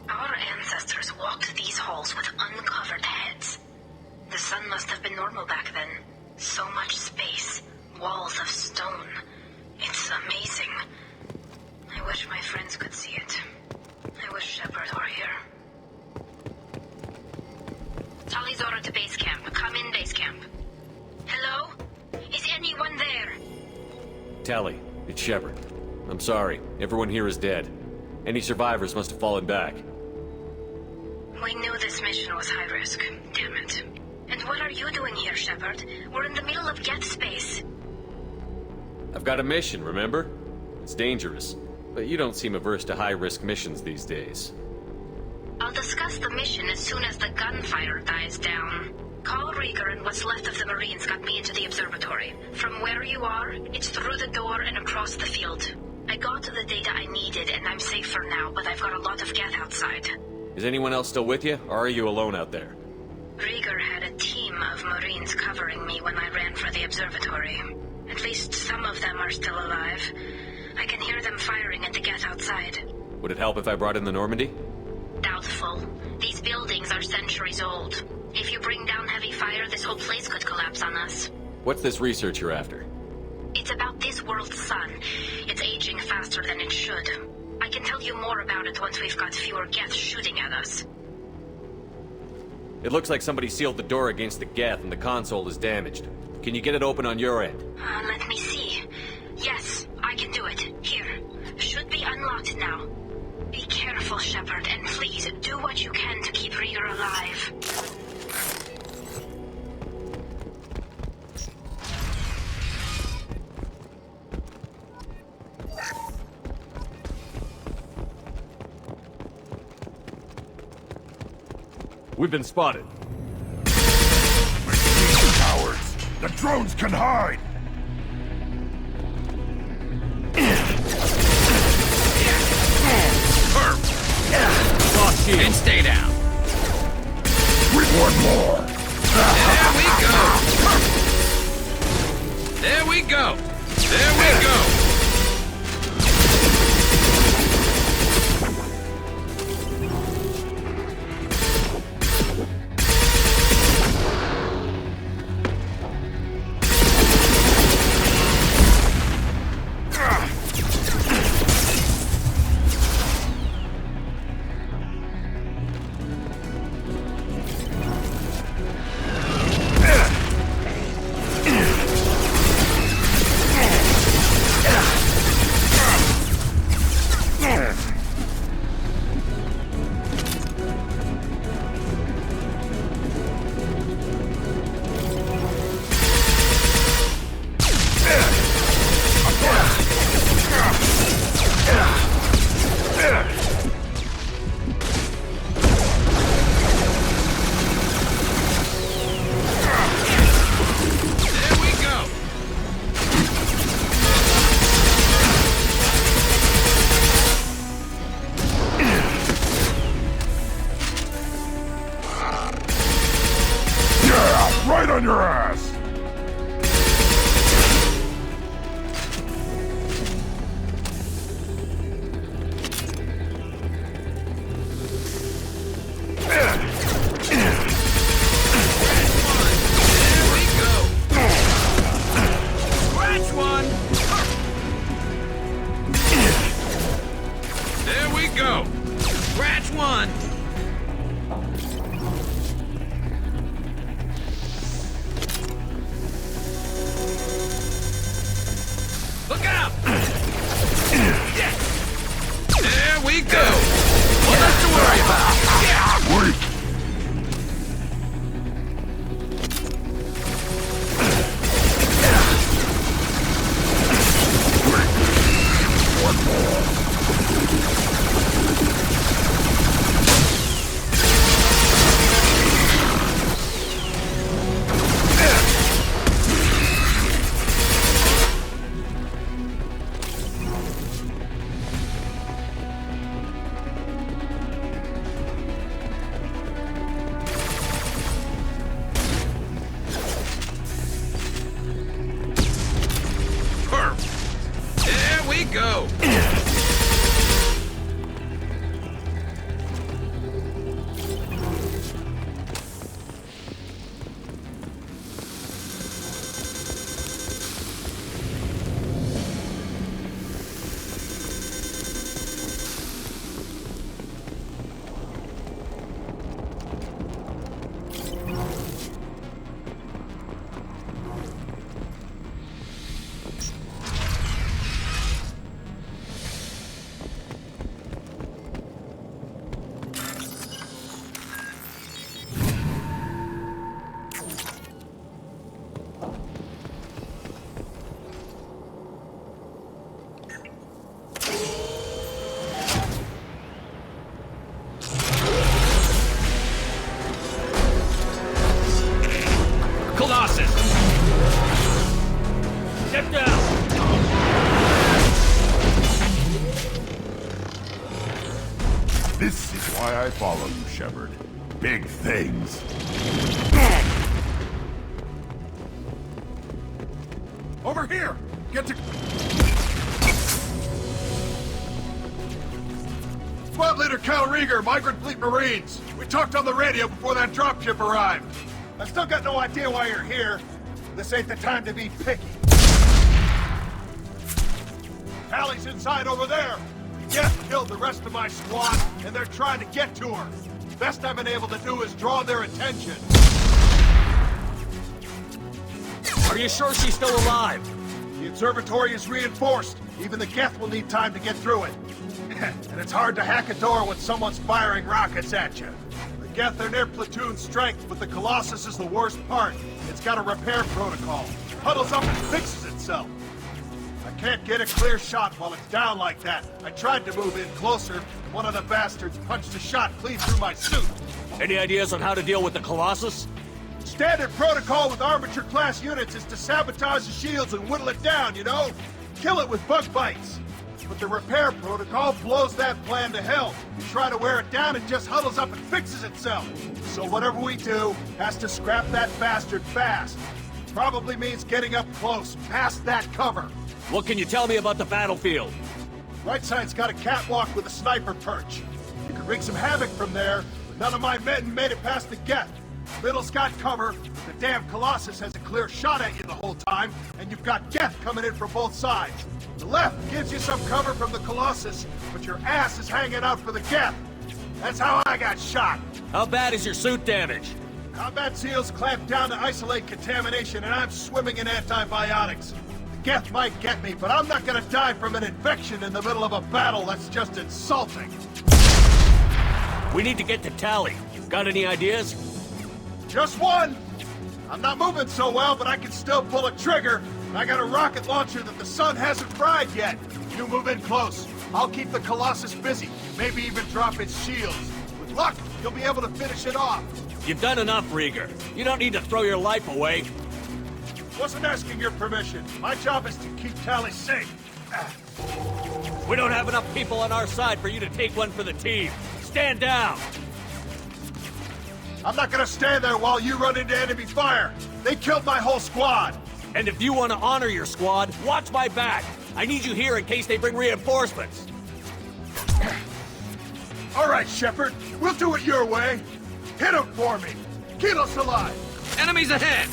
Our ancestors walked these halls with uncovered heads. The sun must have been normal back then. So much space, walls of stone. It's amazing. I wish my friends could see it. I wish Shepard were here. Tali's order to base camp. Come in, base camp. Hello? Is anyone there? Tali, it's Shepard. I'm sorry. Everyone here is dead. Any survivors must have fallen back. We knew this mission was high risk. Damn it. And what are you doing here, Shepard? We're in the middle of Geth space. I've got a mission, remember? It's dangerous. But you don't seem averse to high-risk missions these days. I'll discuss the mission as soon as the gunfire dies down. Call Rieger and what's left of the Marines got me into the observatory. From where you are, it's through the door and across the field. I got the data I needed and I'm safe for now, but I've got a lot of Geth outside. Is anyone else still with you, or are you alone out there? Rieger had a team of Marines covering me when I ran for the observatory. At least some of them are still alive. I can hear them firing at the Geth outside. Would it help if I brought in the Normandy? Doubtful. These buildings are centuries old. If you bring down heavy fire, this whole place could collapse on us. What's this research you're after? It's about this world's sun. It's aging faster than it should. I can tell you more about it once we've got fewer Geth shooting at us. It looks like somebody sealed the door against the Geth and the console is damaged. Can you get it open on your end? Let me see. Yes, I can do it. Here. Should be unlocked now. Be careful, Shepard, and please do what you can to keep Rieger alive. We've been spotted. Cowards! The drones can hide! Lost shield. And stay down. We want more! There we go! There we go! There we go! go. Scratch one. Look out! There we go. One less to worry about. Wait! Go! This is why I follow you, Shepard. Big things. Over here! Get to... Squad Leader Cal Rieger, Migrant Fleet Marines. We talked on the radio before that dropship arrived. I've still got no idea why you're here. This ain't the time to be picky. Tally's inside over there. Geth killed the rest of my squad, and they're trying to get to her. Best I've been able to do is draw their attention. Are you sure she's still alive? The observatory is reinforced. Even the Geth will need time to get through it. And it's hard to hack a door when someone's firing rockets at you. The Geth are near platoon strength, but the Colossus is the worst part. It's got a repair protocol. Huddles up and fixes itself. I can't get a clear shot while it's down like that. I tried to move in closer. One of the bastards punched a shot clean through my suit. Any ideas on how to deal with the Colossus? Standard protocol with armature-class units is to sabotage the shields and whittle it down, you know? Kill it with bug bites. But the repair protocol blows that plan to hell. You try to wear it down, it just huddles up and fixes itself. So whatever we do has to scrap that bastard fast. Probably means getting up close, past that cover. What can you tell me about the battlefield? Right side's got a catwalk with a sniper perch. You can wreak some havoc from there, but none of my men made it past the Geth. Middle's got cover, but the damn Colossus has a clear shot at you the whole time, and you've got Geth coming in from both sides. The left gives you some cover from the Colossus, but your ass is hanging out for the Geth. That's how I got shot. How bad is your suit damage? Combat seals clamped down to isolate contamination, and I'm swimming in antibiotics. The Geth might get me, but I'm not gonna die from an infection in the middle of a battle. That's just insulting. We need to get to Tally. Got any ideas? Just one! I'm not moving so well, but I can still pull a trigger. And I got a rocket launcher that the sun hasn't fried yet. You move in close. I'll keep the Colossus busy. Maybe even drop its shields. With luck, you'll be able to finish it off. You've done enough, Rieger. You don't need to throw your life away. Wasn't asking your permission. My job is to keep Tally safe. We don't have enough people on our side for you to take one for the team. Stand down! I'm not gonna stand there while you run into enemy fire. They killed my whole squad. And if you want to honor your squad, watch my back. I need you here in case they bring reinforcements. All right, Shepard. We'll do it your way. Hit him for me. Keep us alive. Enemies ahead.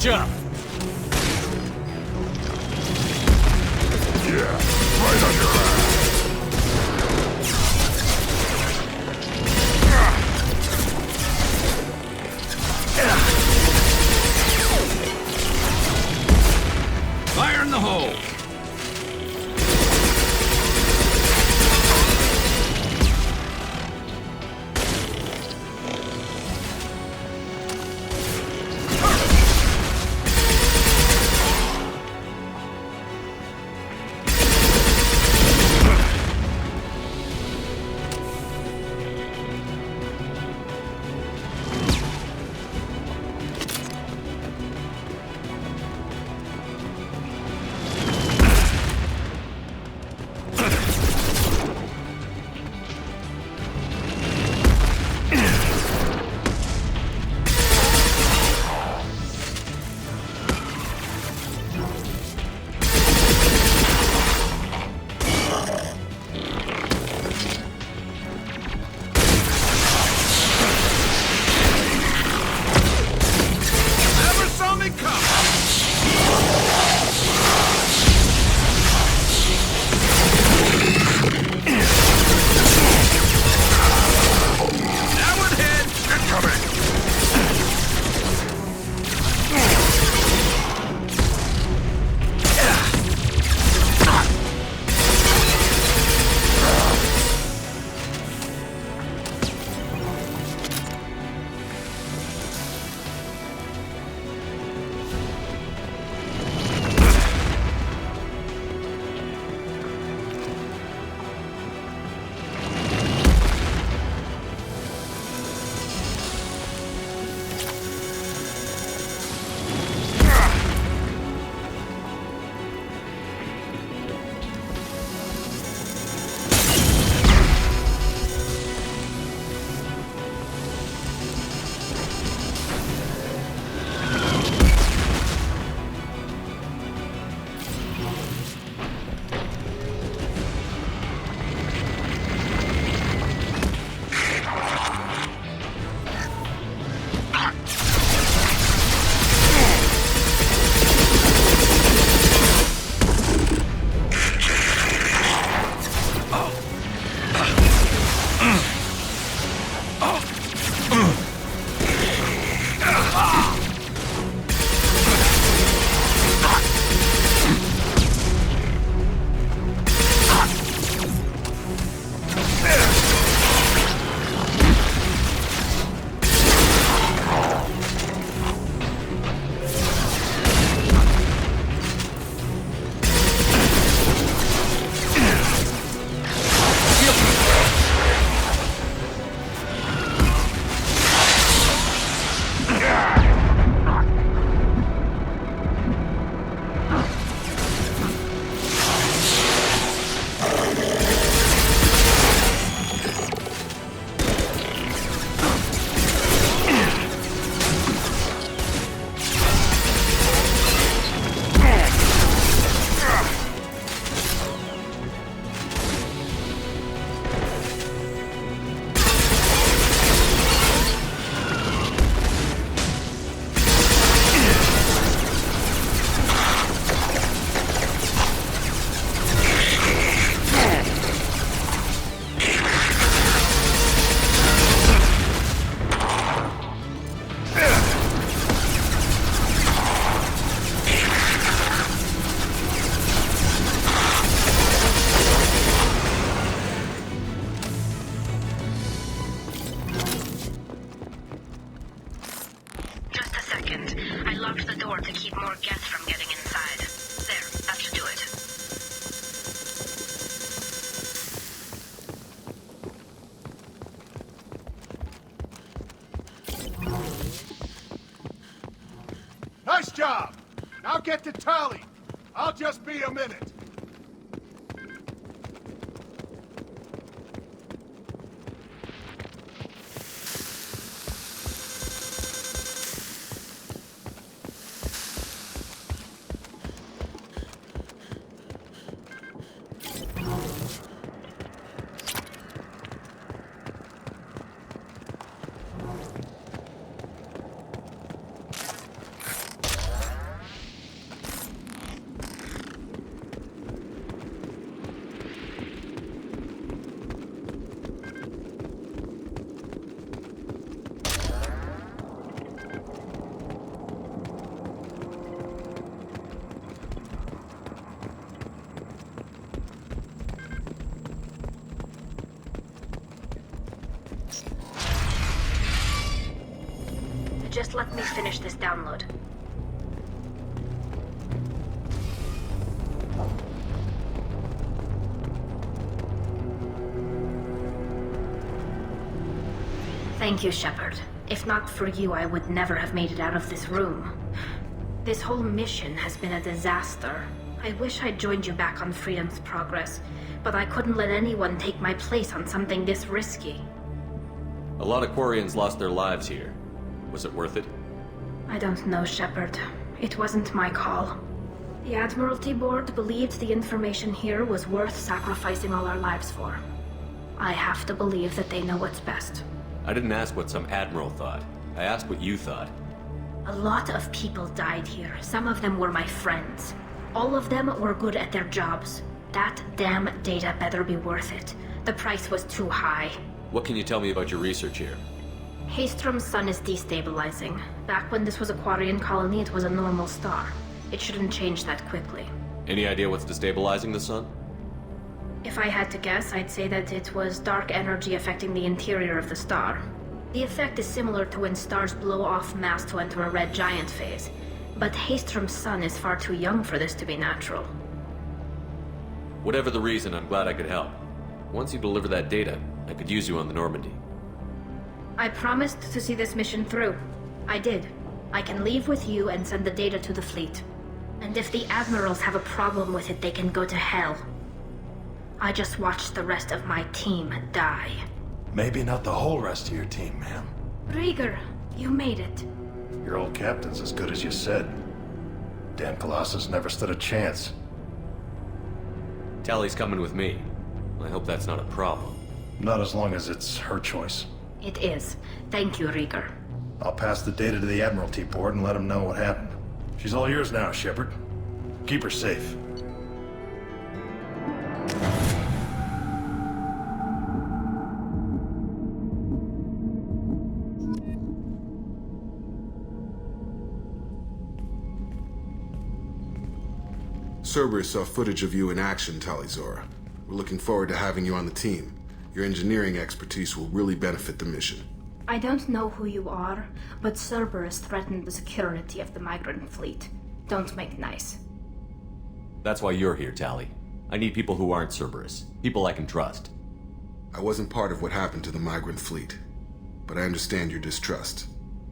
up! Yeah, right on your ass. Fire in the hole! Nice job! Now get to Tally. I'll just be a minute. Just let me finish this download. Thank you, Shepard. If not for you, I would never have made it out of this room. This whole mission has been a disaster. I wish I'd joined you back on Freedom's Progress, but I couldn't let anyone take my place on something this risky. A lot of Quarians lost their lives here. Was it worth it? I don't know, Shepard. It wasn't my call. The Admiralty Board believed the information here was worth sacrificing all our lives for. I have to believe that they know what's best. I didn't ask what some admiral thought. I asked what you thought. A lot of people died here. Some of them were my friends. All of them were good at their jobs. That damn data better be worth it. The price was too high. What can you tell me about your research here? Haystrom's sun is destabilizing. Back when this was a Quarian colony, it was a normal star. It shouldn't change that quickly. Any idea what's destabilizing the sun? If I had to guess, I'd say that it was dark energy affecting the interior of the star. The effect is similar to when stars blow off mass to enter a red giant phase. But Haystrom's sun is far too young for this to be natural. Whatever the reason, I'm glad I could help. Once you deliver that data, I could use you on the Normandy. I promised to see this mission through. I did. I can leave with you and send the data to the fleet. And if the admirals have a problem with it, they can go to hell. I just watched the rest of my team die. Maybe not the whole rest of your team, ma'am. Rieger, you made it. Your old captain's as good as you said. Damn Colossus never stood a chance. Tally's coming with me. I hope that's not a problem. Not as long as it's her choice. It is. Thank you, Rieger. I'll pass the data to the Admiralty Board and let them know what happened. She's all yours now, Shepard. Keep her safe. Cerberus saw footage of you in action, Talizora. We're looking forward to having you on the team. Your engineering expertise will really benefit the mission. I don't know who you are, but Cerberus threatened the security of the migrant fleet. Don't make nice. That's why you're here, Tally. I need people who aren't Cerberus. People I can trust. I wasn't part of what happened to the migrant fleet, but I understand your distrust.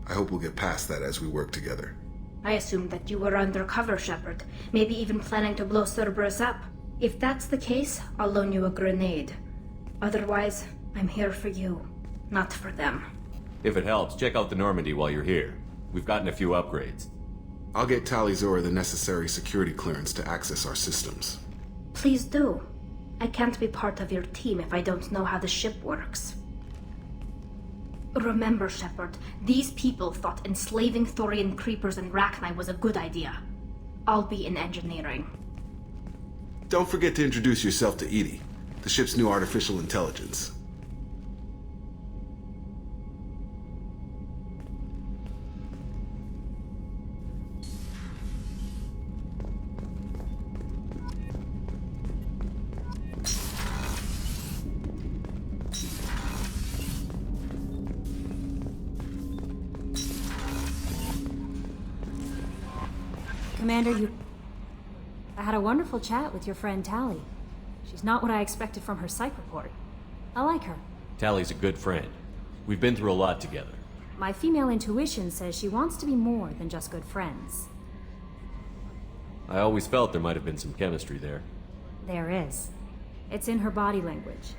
I hope we'll get past that as we work together. I assumed that you were undercover, Shepard. Maybe even planning to blow Cerberus up. If that's the case, I'll loan you a grenade. Otherwise, I'm here for you, not for them. If it helps, check out the Normandy while you're here. We've gotten a few upgrades. I'll get Talizora the necessary security clearance to access our systems. Please do. I can't be part of your team if I don't know how the ship works. Remember, Shepard, these people thought enslaving Thorian creepers and Rachni was a good idea. I'll be in engineering. Don't forget to introduce yourself to Edie, the ship's new artificial intelligence. Commander, I had a wonderful chat with your friend Tally. She's not what I expected from her psych report. I like her. Tally's a good friend. We've been through a lot together. My female intuition says she wants to be more than just good friends. I always felt there might have been some chemistry there. There is. It's in her body language.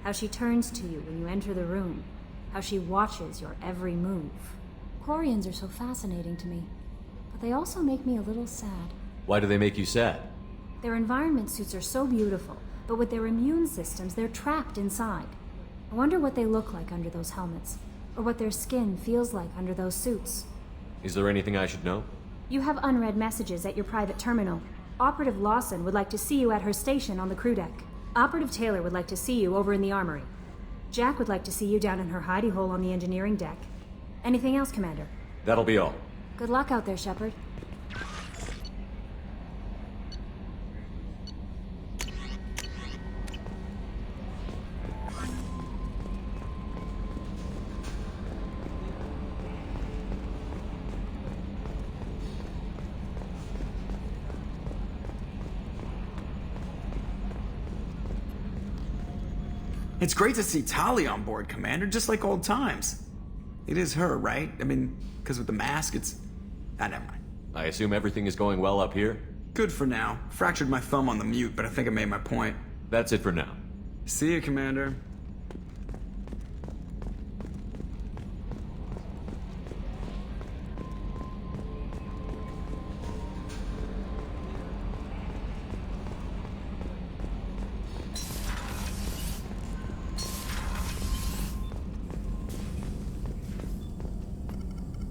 How she turns to you when you enter the room. How she watches your every move. Quarians are so fascinating to me. But they also make me a little sad. Why do they make you sad? Their environment suits are so beautiful, but with their immune systems, they're trapped inside. I wonder what they look like under those helmets, or what their skin feels like under those suits. Is there anything I should know? You have unread messages at your private terminal. Operative Lawson would like to see you at her station on the crew deck. Operative Taylor would like to see you over in the armory. Jack would like to see you down in her hidey hole on the engineering deck. Anything else, Commander? That'll be all. Good luck out there, Shepard. It's great to see Tali on board, Commander, just like old times. It is her, right? I mean, because with the mask, it's... never mind. I assume everything is going well up here? Good for now. Fractured my thumb on the mute, but I think I made my point. That's it for now. See you, Commander.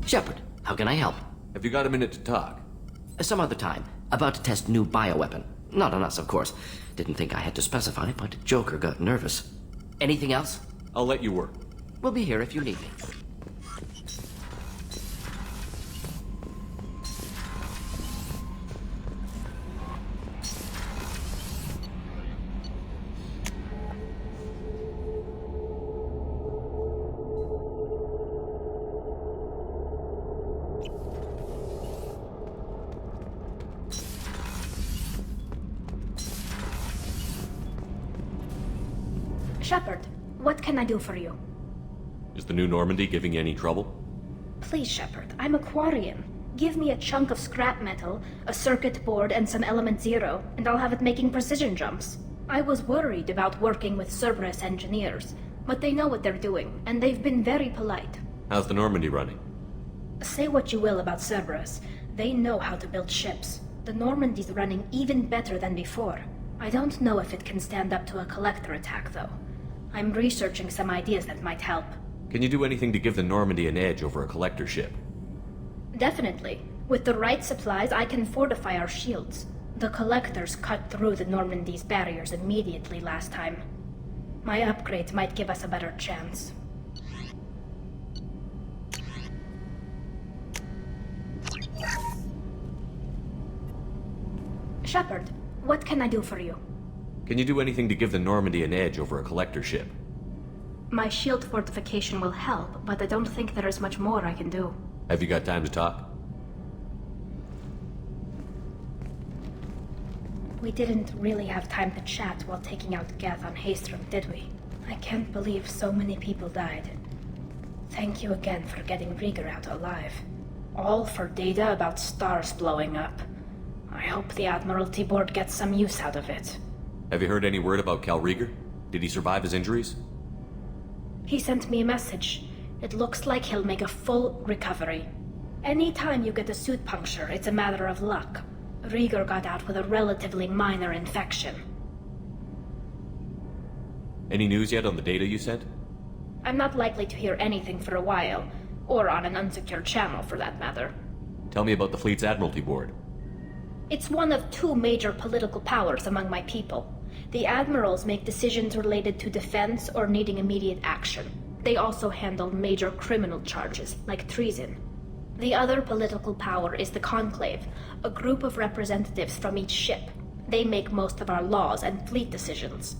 Shepard, how can I help? Have you got a minute to talk? Some other time. About to test new bioweapon. Not on us, of course. Didn't think I had to specify, but Joker got nervous. Anything else? I'll let you work. We'll be here if you need me. Shepard, what can I do for you? Is the new Normandy giving you any trouble? Please, Shepard, I'm a Quarian. Give me a chunk of scrap metal, a circuit board, and some element zero, and I'll have it making precision jumps. I was worried about working with Cerberus engineers, but they know what they're doing, and they've been very polite. How's the Normandy running? Say what you will about Cerberus, they know how to build ships. The Normandy's running even better than before. I don't know if it can stand up to a collector attack, though. I'm researching some ideas that might help. Can you do anything to give the Normandy an edge over a collector ship? Definitely. With the right supplies, I can fortify our shields. The collectors cut through the Normandy's barriers immediately last time. My upgrades might give us a better chance. Shepard, what can I do for you? Can you do anything to give the Normandy an edge over a collector ship? My shield fortification will help, but I don't think there is much more I can do. Have you got time to talk? We didn't really have time to chat while taking out Geth on Haestrom, did we? I can't believe so many people died. Thank you again for getting Rieger out alive. All for data about stars blowing up. I hope the Admiralty Board gets some use out of it. Have you heard any word about Cal Rieger? Did he survive his injuries? He sent me a message. It looks like he'll make a full recovery. Anytime you get a suit puncture, it's a matter of luck. Rieger got out with a relatively minor infection. Any news yet on the data you sent? I'm not likely to hear anything for a while, or on an unsecure channel for that matter. Tell me about the fleet's Admiralty Board. It's one of two major political powers among my people. The admirals make decisions related to defense or needing immediate action. They also handle major criminal charges, like treason. The other political power is the Conclave, a group of representatives from each ship. They make most of our laws and fleet decisions.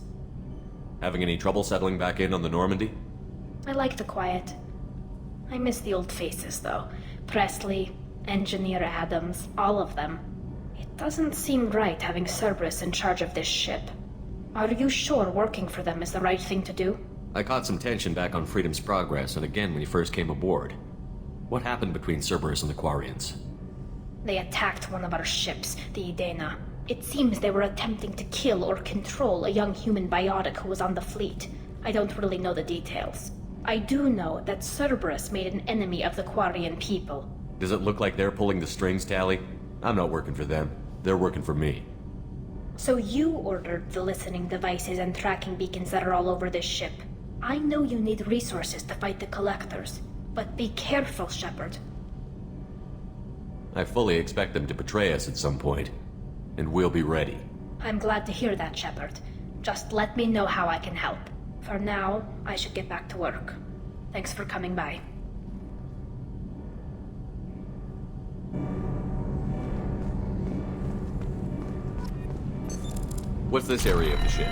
Having any trouble settling back in on the Normandy? I like the quiet. I miss the old faces, though. Presley, Engineer Adams, all of them. It doesn't seem right having Cerberus in charge of this ship. Are you sure working for them is the right thing to do? I caught some tension back on Freedom's Progress and again when you first came aboard. What happened between Cerberus and the Quarians? They attacked one of our ships, the Idena. It seems they were attempting to kill or control a young human biotic who was on the fleet. I don't really know the details. I do know that Cerberus made an enemy of the Quarian people. Does it look like they're pulling the strings, Tali? I'm not working for them. They're working for me. So you ordered the listening devices and tracking beacons that are all over this ship. I know you need resources to fight the Collectors, but be careful, Shepard. I fully expect them to betray us at some point, and we'll be ready. I'm glad to hear that, Shepard. Just let me know how I can help. For now, I should get back to work. Thanks for coming by. What's this area of the ship?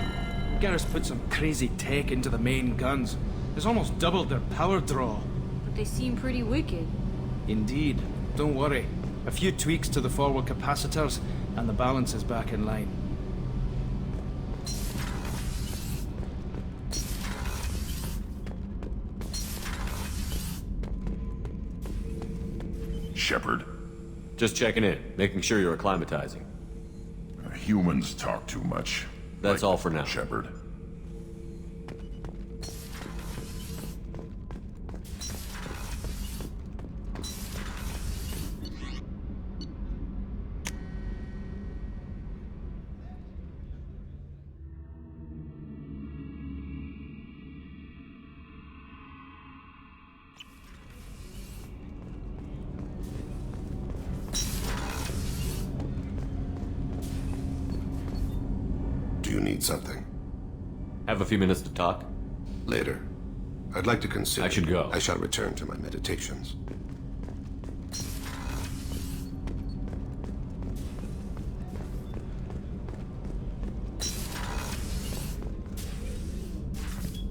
Garrus put some crazy tech into the main guns. It's almost doubled their power draw. But they seem pretty wicked. Indeed. Don't worry. A few tweaks to the forward capacitors, and the balance is back in line. Shepard? Just checking in, making sure you're acclimatizing. Humans talk too much. That's all for now. Shepard. Do you need something? Have a few minutes to talk? Later. I'd like to consider... I should go. I shall return to my meditations.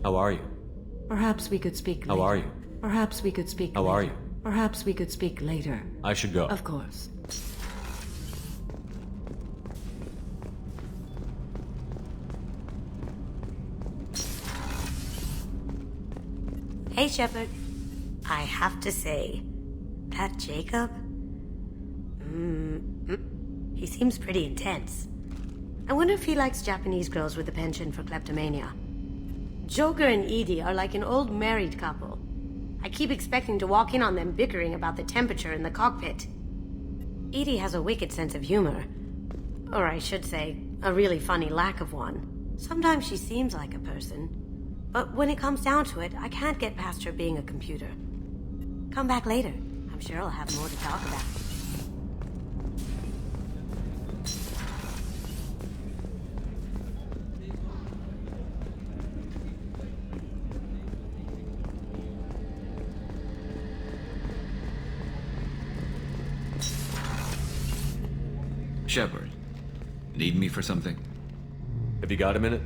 How are you? Perhaps we could speak later. How are you? Perhaps we could speak How later. are you? Perhaps we could speak later. I should go. Of course. Hey, Shepard. I have to say, that Jacob? He seems pretty intense. I wonder if he likes Japanese girls with a penchant for kleptomania. Joker and Edie are like an old married couple. I keep expecting to walk in on them bickering about the temperature in the cockpit. Edie has a wicked sense of humor. Or I should say, a really funny lack of one. Sometimes she seems like a person. But when it comes down to it, I can't get past her being a computer. Come back later. I'm sure I'll have more to talk about. Shepard, need me for something? Have you got a minute?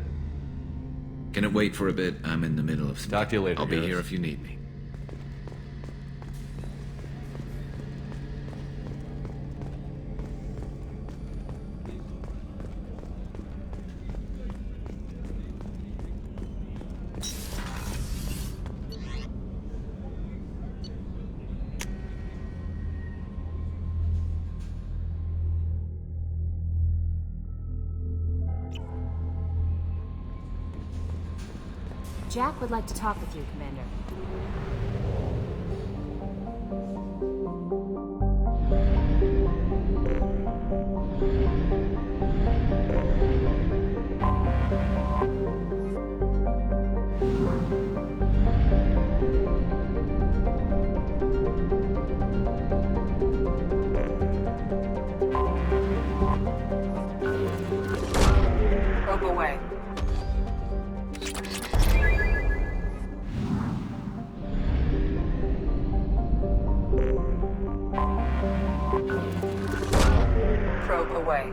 Can it wait for a bit? I'm in the middle of something. Talk to you later, I'll be Harris. here if you need me. Jack would like to talk with you, Commander. Probe away. Probe away.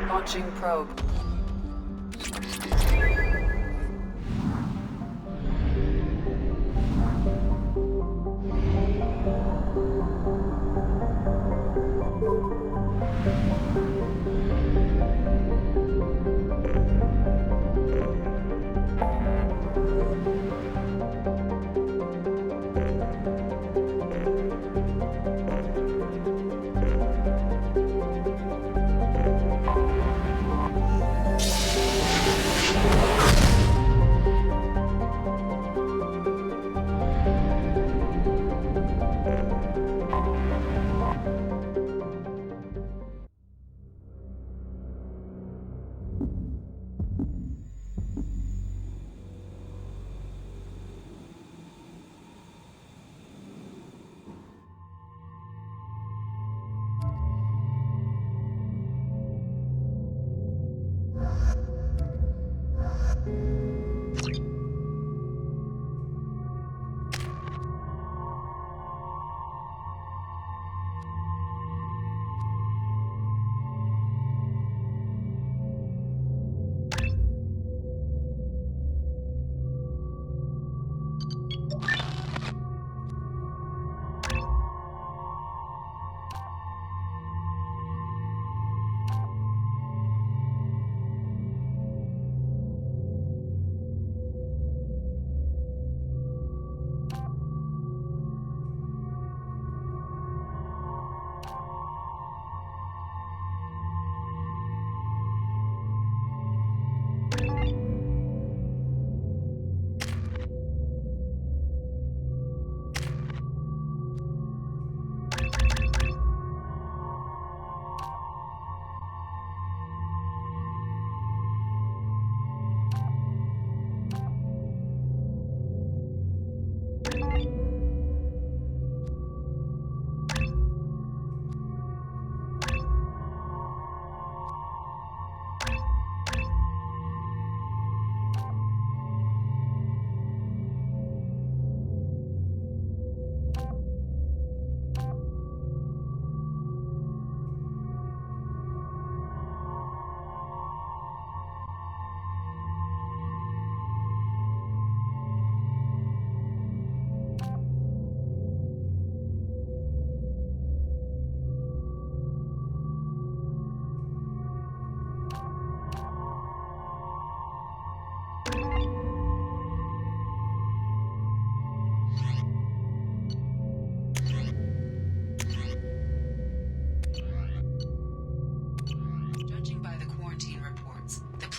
Launching probe.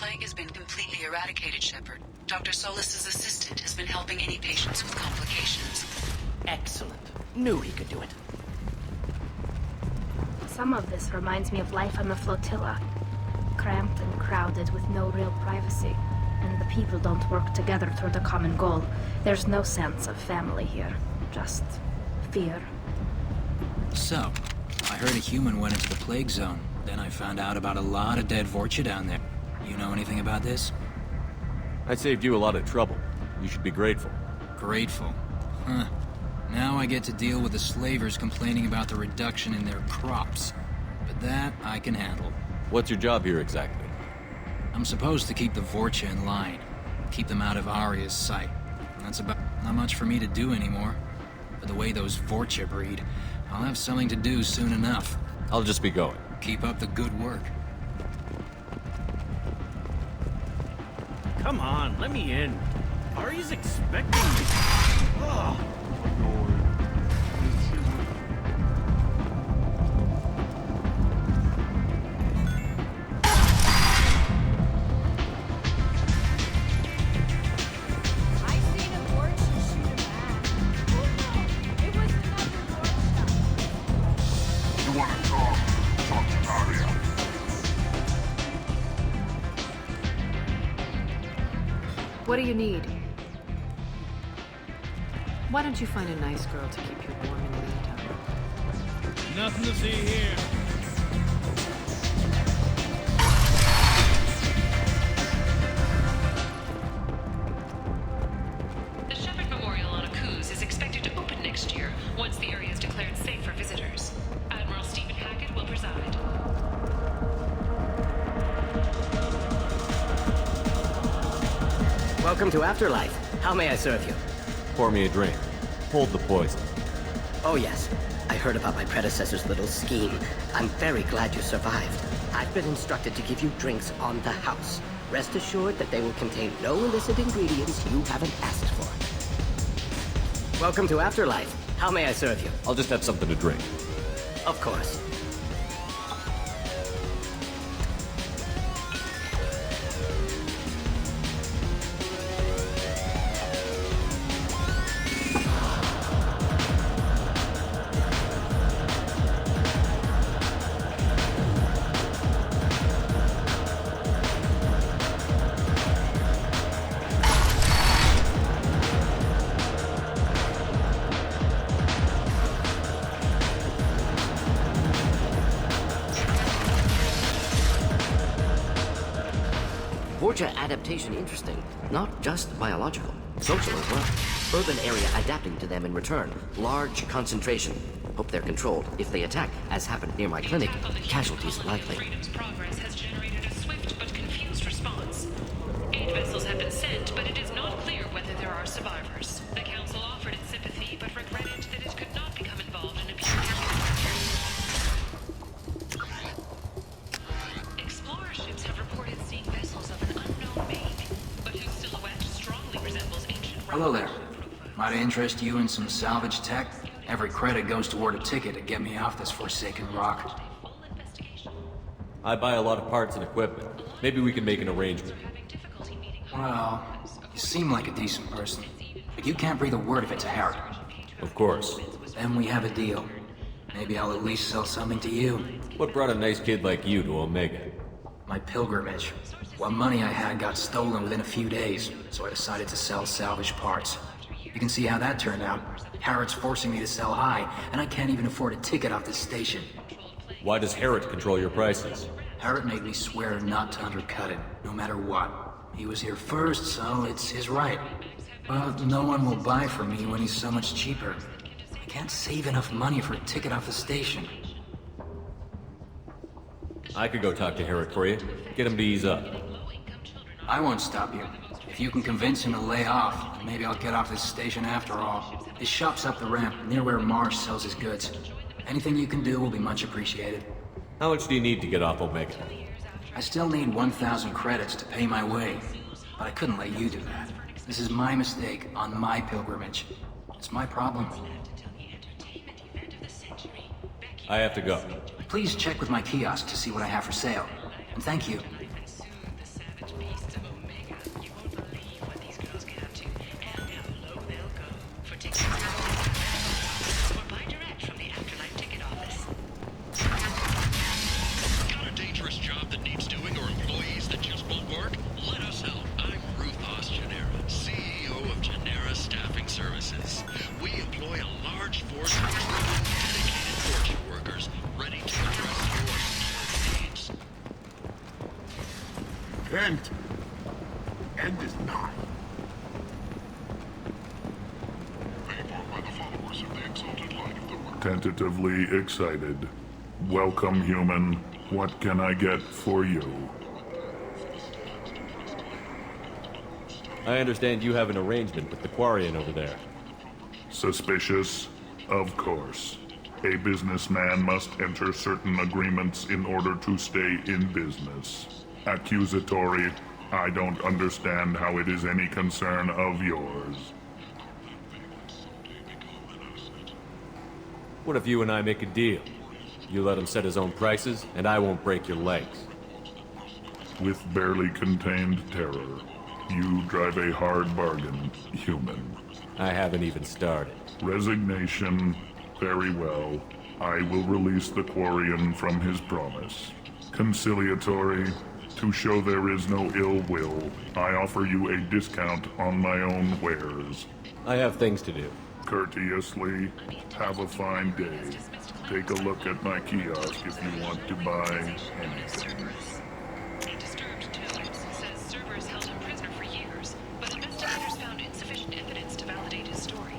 plague has been completely eradicated, Shepard. Dr. Solis's assistant has been helping any patients with complications. Excellent. Knew he could do it. Some of this reminds me of life on the flotilla. Cramped and crowded with no real privacy. And the people don't work together toward a common goal. There's no sense of family here. Just fear. So, I heard a human went into the plague zone. Then I found out about a lot of dead Vorcha down there. You know anything about this? I saved you a lot of trouble. You should be grateful. Grateful? Huh. Now I get to deal with the slavers complaining about the reduction in their crops. But that I can handle. What's your job here exactly? I'm supposed to keep the Vorcha in line. Keep them out of Arya's sight. That's about not much for me to do anymore. But the way those Vorcha breed, I'll have something to do soon enough. I'll just be going. Keep up the good work. Come on, let me in. Arya's expecting me. Oh. What do you need? Why don't you find a nice girl to keep you warm in the meantime? Nothing to see here. The Shepard Memorial on Akuz is expected to open next year, once the area is declared safe for visitors. Admiral Stephen Hackett will preside. Welcome to Afterlife. How may I serve you? Pour me a drink. Hold the poison. Oh yes. I heard about my predecessor's little scheme. I'm very glad you survived. I've been instructed to give you drinks on the house. Rest assured that they will contain no illicit ingredients you haven't asked for. Welcome to Afterlife. How may I serve you? I'll just have something to drink. Of course. Vorcha adaptation interesting, not just biological, social as well. Urban area adapting to them in return. Large concentration. Hope they're controlled. If they attack, as happened near my clinic, casualties likely. Freedom's progress has generated a swift but confused response. Aid vessels have been sent, but it is not clear whether there are survivors. The Council offered its sympathy, but regretted that it could not become involved in a Explorer ships have reported seeing vessels of an unknown make, but whose silhouette strongly resembles ancient Rome. Hello there. Might I interest you in some salvage tech? Every credit goes toward a ticket to get me off this forsaken rock. I buy a lot of parts and equipment. Maybe we can make an arrangement. Well, you seem like a decent person, but you can't breathe a word of it to Harry. Of course. Then we have a deal. Maybe I'll at least sell something to you. What brought a nice kid like you to Omega? My pilgrimage. What money I had got stolen within a few days, so I decided to sell salvage parts. You can see how that turned out. Harrod's forcing me to sell high, and I can't even afford a ticket off this station. Why does Harrod control your prices? Harrod made me swear not to undercut him, no matter what. He was here first, so it's his right. But no one will buy from me when he's so much cheaper. I can't save enough money for a ticket off the station. I could go talk to Harrod for you. Get him to ease up. I won't stop you. If you can convince him to lay off, maybe I'll get off this station after all. His shop's up the ramp, near where Marsh sells his goods. Anything you can do will be much appreciated. How much do you need to get off Omega? I still need 1,000 credits to pay my way, but I couldn't let you do that. This is my mistake on my pilgrimage. It's my problem. I have to go. Please check with my kiosk to see what I have for sale. And thank you. End. End is nigh. Tentatively excited. Welcome, human. What can I get for you? I understand you have an arrangement with the Quarian over there. Suspicious? Of course. A businessman must enter certain agreements in order to stay in business. Accusatory, I don't understand how it is any concern of yours. What if you and I make a deal? You let him set his own prices, and I won't break your legs. With barely contained terror, you drive a hard bargain, human. I haven't even started. Resignation. Very well. I will release the Quarian from his promise. Conciliatory. To show there is no ill will, I offer you a discount on my own wares. I have things to do. Courteously, have a fine day. Take a look at my kiosk if you want to buy anything. Disturbed Tones says servers held him prisoner for years, but investigators found insufficient evidence to validate his story.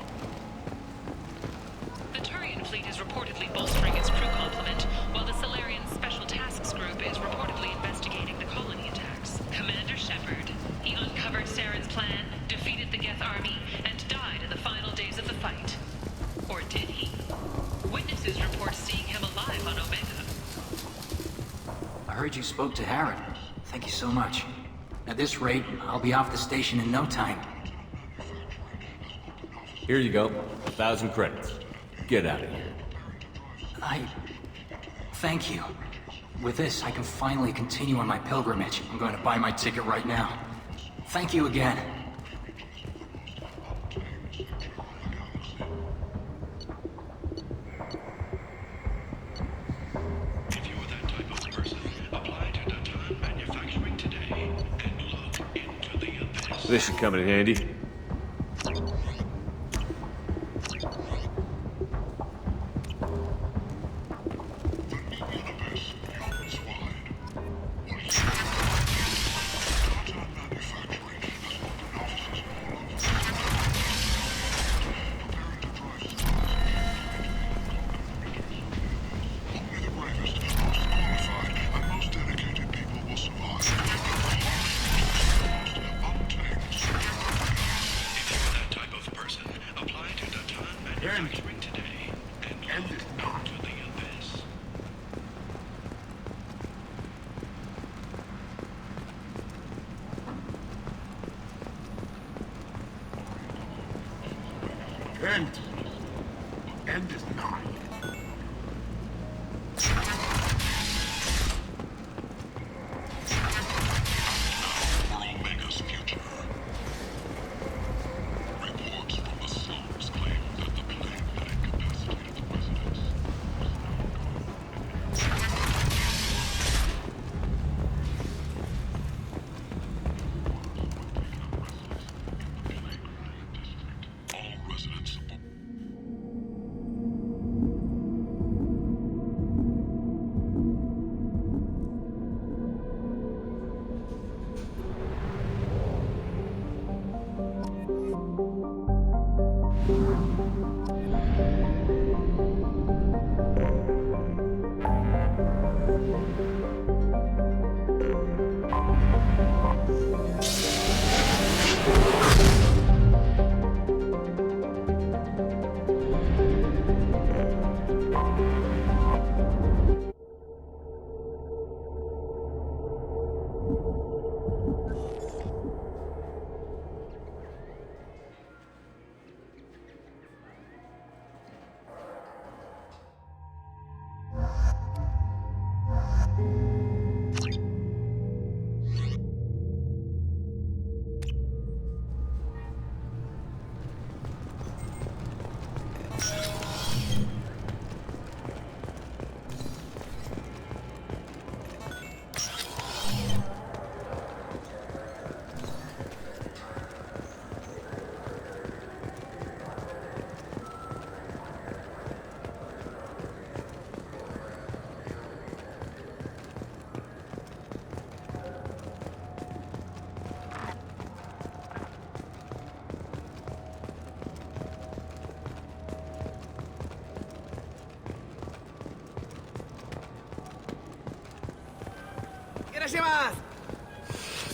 The Turian fleet is reportedly bolstering its crew complement, while the Solarian Special Tasks Group is reportedly investigating the colony attacks. Commander Shepard, he uncovered Saren's plan, defeated the Geth army, and died in the final days of the fight. Or did he? Witnesses report seeing him alive on Omega. I heard you spoke to Harren. Thank you so much. At this rate, I'll be off the station in no time. Here you go. 1,000 credits. Get out of here. Thank you. With this, I can finally continue on my pilgrimage. I'm going to buy my ticket right now. Thank you again. This should come in handy. End is nigh.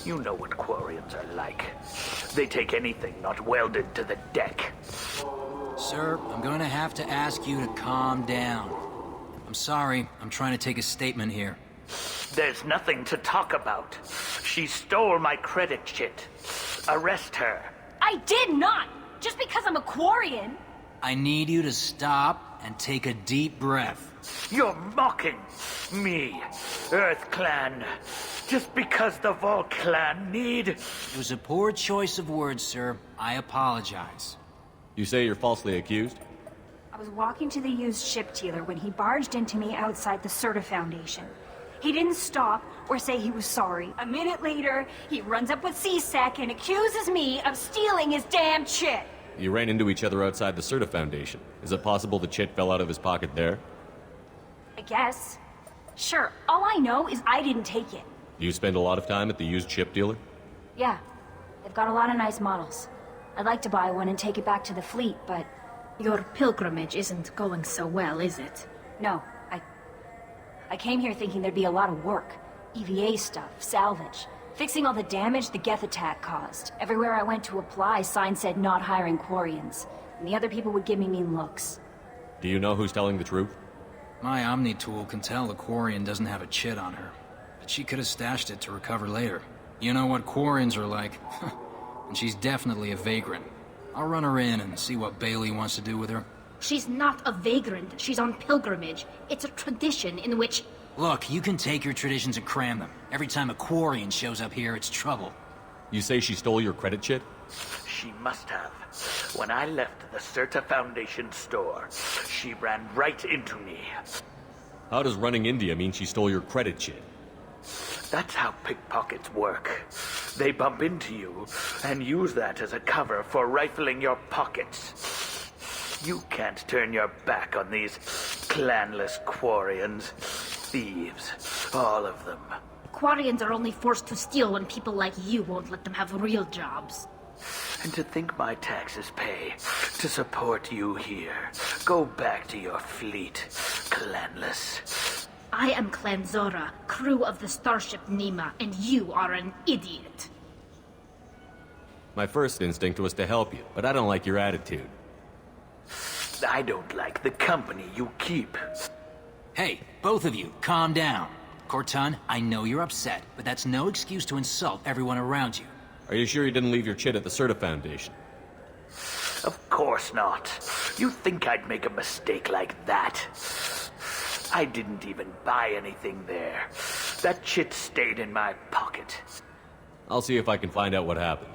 You know what Quarians are like. They take anything not welded to the deck. Sir, I'm going to have to ask you to calm down. I'm sorry, I'm trying to take a statement here. There's nothing to talk about. She stole my credit chit. Arrest her. I did not! Just because I'm a Quarian! I need you to stop and take a deep breath. You're mocking me, Earth Clan. Just because the Vol Clan need... It was a poor choice of words, sir. I apologize. You say you're falsely accused? I was walking to the used ship dealer when he barged into me outside the Serta Foundation. He didn't stop or say he was sorry. A minute later, he runs up with C-Sec and accuses me of stealing his damn chit. You ran into each other outside the Serta Foundation. Is it possible the chit fell out of his pocket there? I guess. Sure, all I know is I didn't take it. Do you spend a lot of time at the used ship dealer? Yeah, they've got a lot of nice models. I'd like to buy one and take it back to the fleet, but... Your pilgrimage isn't going so well, is it? No, I came here thinking there'd be a lot of work. EVA stuff, salvage, fixing all the damage the Geth attack caused. Everywhere I went to apply, signs said not hiring Quarians. And the other people would give me mean looks. Do you know who's telling the truth? My Omni tool can tell the Quarian doesn't have a chit on her. But she could have stashed it to recover later. You know what Quarians are like. And she's definitely a vagrant. I'll run her in and see what Bailey wants to do with her. She's not a vagrant. She's on pilgrimage. It's a tradition in which... Look, you can take your traditions and cram them. Every time a Quarian shows up here, it's trouble. You say she stole your credit chit? She must have. When I left the Serta Foundation store, she ran right into me. How does running into you mean she stole your credit chit? That's how pickpockets work. They bump into you and use that as a cover for rifling your pockets. You can't turn your back on these clanless Quarians. Thieves, all of them. Quarians are only forced to steal when people like you won't let them have real jobs. And to think my taxes pay to support you here. Go back to your fleet, clanless. I am Clan Zora, crew of the starship Nima, and you are an idiot. My first instinct was to help you, but I don't like your attitude. I don't like the company you keep. Hey, both of you, calm down. Corton, I know you're upset, but that's no excuse to insult everyone around you. Are you sure you didn't leave your chit at the Serta Foundation? Of course not. You think I'd make a mistake like that? I didn't even buy anything there. That chit stayed in my pocket. I'll see if I can find out what happened.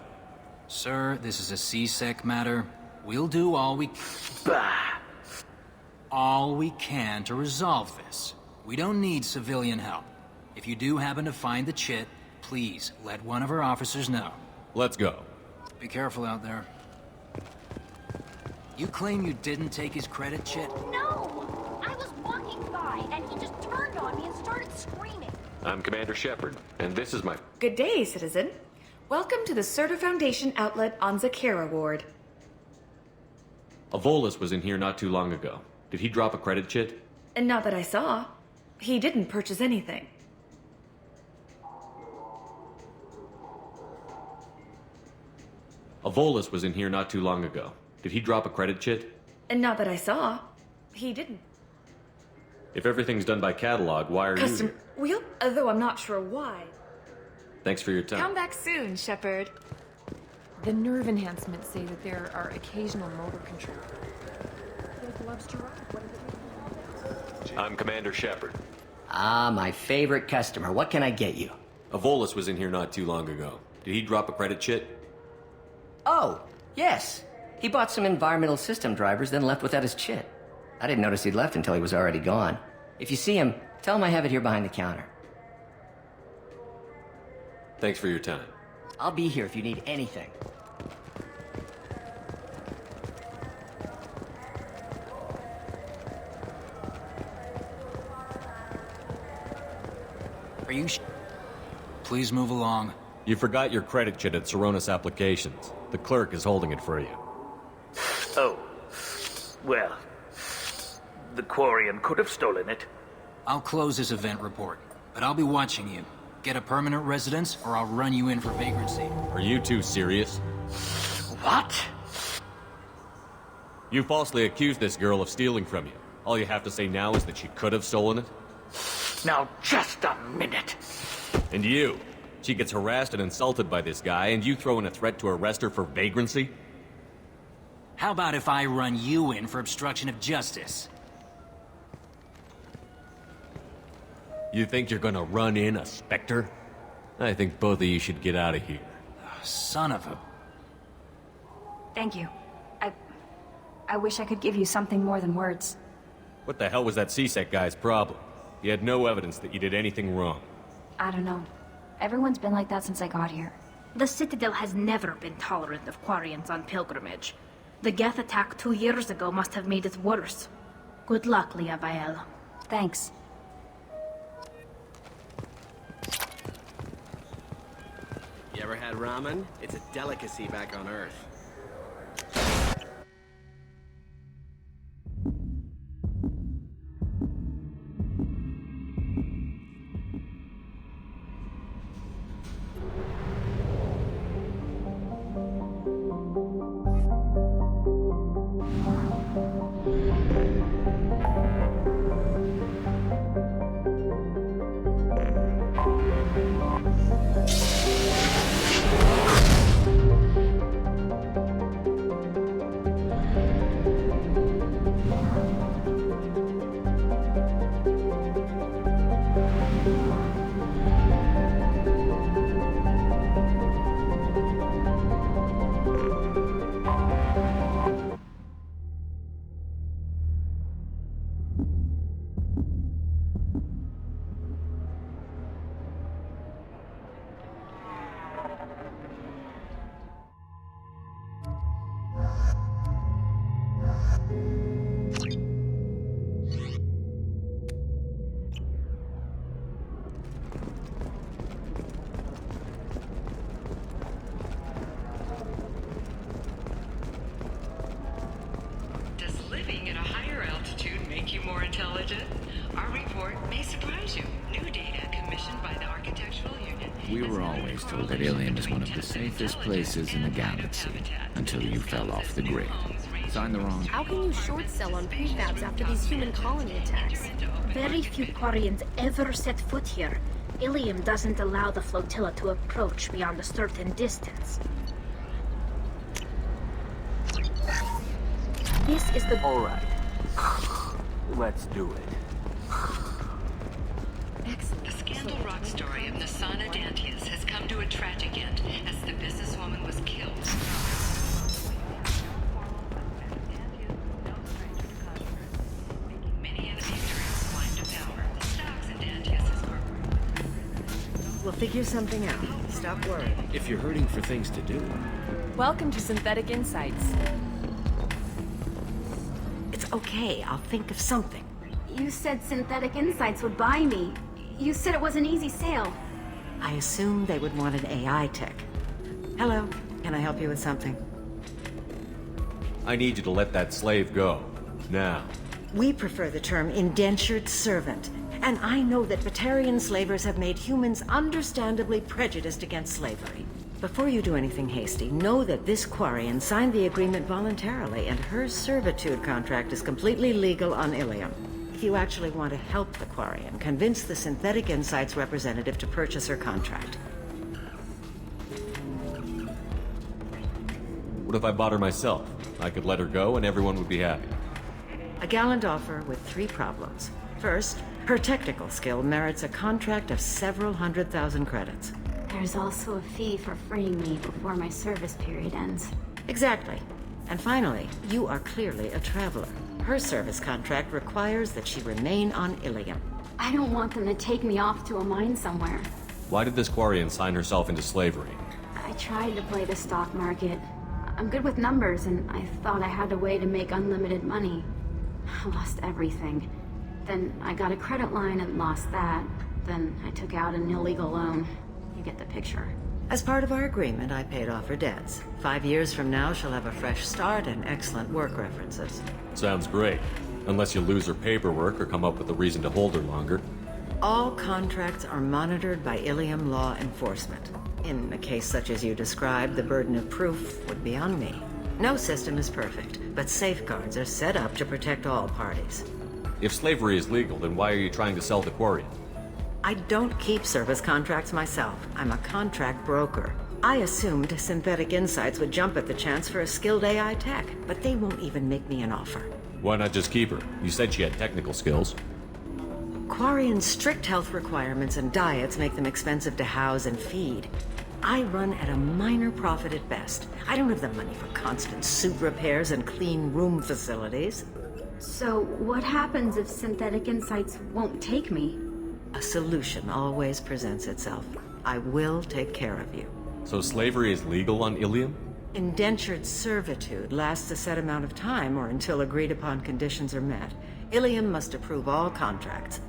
Sir, this is a C-Sec matter. We'll do all we... Bah! All we can to resolve this. We don't need civilian help. If you do happen to find the chit, please let one of our officers know. Let's go. Be careful out there. You claim you didn't take his credit chit? No! I was walking by, and he just turned on me and started screaming. I'm Commander Shepard, and this is my... Good day, citizen. Welcome to the Serta Foundation outlet on Zakera Ward. A Volus was in here not too long ago. Did he drop a credit chit? And not that I saw. He didn't purchase anything. A Volus was in here not too long ago. Did he drop a credit chit? And not that I saw. He didn't. If everything's done by catalog, why are you here? Wheel? Though I'm not sure why. Thanks for your time. Come back soon, Shepard. The nerve enhancements say that there are occasional motor control. I'm Commander Shepard. Ah, my favorite customer. What can I get you? A Volus was in here not too long ago. Did he drop a credit chit? Oh, yes. He bought some environmental system drivers, then left without his chit. I didn't notice he'd left until he was already gone. If you see him, tell him I have it here behind the counter. Thanks for your time. I'll be here if you need anything. Are you Please move along. You forgot your credit chit at Saronis Applications. The clerk is holding it for you. Oh. Well, the Quarian could have stolen it. I'll close this event report, but I'll be watching you. Get a permanent residence, or I'll run you in for vagrancy. Are you two serious? What? You falsely accused this girl of stealing from you. All you have to say now is that she could have stolen it? Now, just a minute. And you? She gets harassed and insulted by this guy, and you throw in a threat to arrest her for vagrancy? How about if I run you in for obstruction of justice? You think you're gonna run in a Spectre? I think both of you should get out of here. Son of a... Thank you. I wish I could give you something more than words. What the hell was that CSEC guy's problem? He had no evidence that you did anything wrong. I don't know. Everyone's been like that since I got here. The Citadel has never been tolerant of Quarians on pilgrimage. The Geth attack 2 years ago must have made it worse. Good luck, Leah Bael. Thanks. You ever had ramen? It's a delicacy back on Earth. We were always told that Ilium is one of the safest places in the galaxy, until you fell off the grid. Signed the wrong... How can you short sell on prefabs after these human colony attacks? Very few Quarians ever set foot here. Ilium doesn't allow the flotilla to approach beyond a certain distance. This is the... All right. Let's do it. The Scandal Rock story of Nasana Dantius has come to a tragic end as the businesswoman was killed. Many enemies during his climb to power. The stocks in Dantius' corporate. We'll figure something out. Stop worrying. If you're hurting for things to do. Welcome to Synthetic Insights. It's okay. I'll think of something. You said Synthetic Insights would buy me. You said it was an easy sale. I assumed they would want an AI tech. Hello. Can I help you with something? I need you to let that slave go. Now. We prefer the term indentured servant. And I know that Batarian slavers have made humans understandably prejudiced against slavery. Before you do anything hasty, know that this Quarian signed the agreement voluntarily, and her servitude contract is completely legal on Ilium. If you actually want to help the Quarian, convince the Synthetic Insights representative to purchase her contract. What if I bought her myself? I could let her go and everyone would be happy. A gallant offer with 3 problems. First, her technical skill merits a contract of several 100,000 credits. There's also a fee for freeing me before my service period ends. Exactly. And finally, you are clearly a traveler. Her service contract requires that she remain on Ilium. I don't want them to take me off to a mine somewhere. Why did this Quarian sign herself into slavery? I tried to play the stock market. I'm good with numbers, and I thought I had a way to make unlimited money. I lost everything. Then I got a credit line and lost that. Then I took out an illegal loan. You get the picture. As part of our agreement, I paid off her debts. 5 years from now, she'll have a fresh start and excellent work references. Sounds great. Unless you lose her paperwork or come up with a reason to hold her longer. All contracts are monitored by Ilium law enforcement. In a case such as you described, the burden of proof would be on me. No system is perfect, but safeguards are set up to protect all parties. If slavery is legal, then why are you trying to sell the Quarian? I don't keep service contracts myself. I'm a contract broker. I assumed Synthetic Insights would jump at the chance for a skilled AI tech, but they won't even make me an offer. Why not just keep her? You said she had technical skills. Quarian's strict health requirements and diets make them expensive to house and feed. I run at a minor profit at best. I don't have the money for constant suit repairs and clean room facilities. So, what happens if Synthetic Insights won't take me? A solution always presents itself. I will take care of you. So slavery is legal on Ilium? Indentured servitude lasts a set amount of time or until agreed upon conditions are met. Ilium must approve all contracts.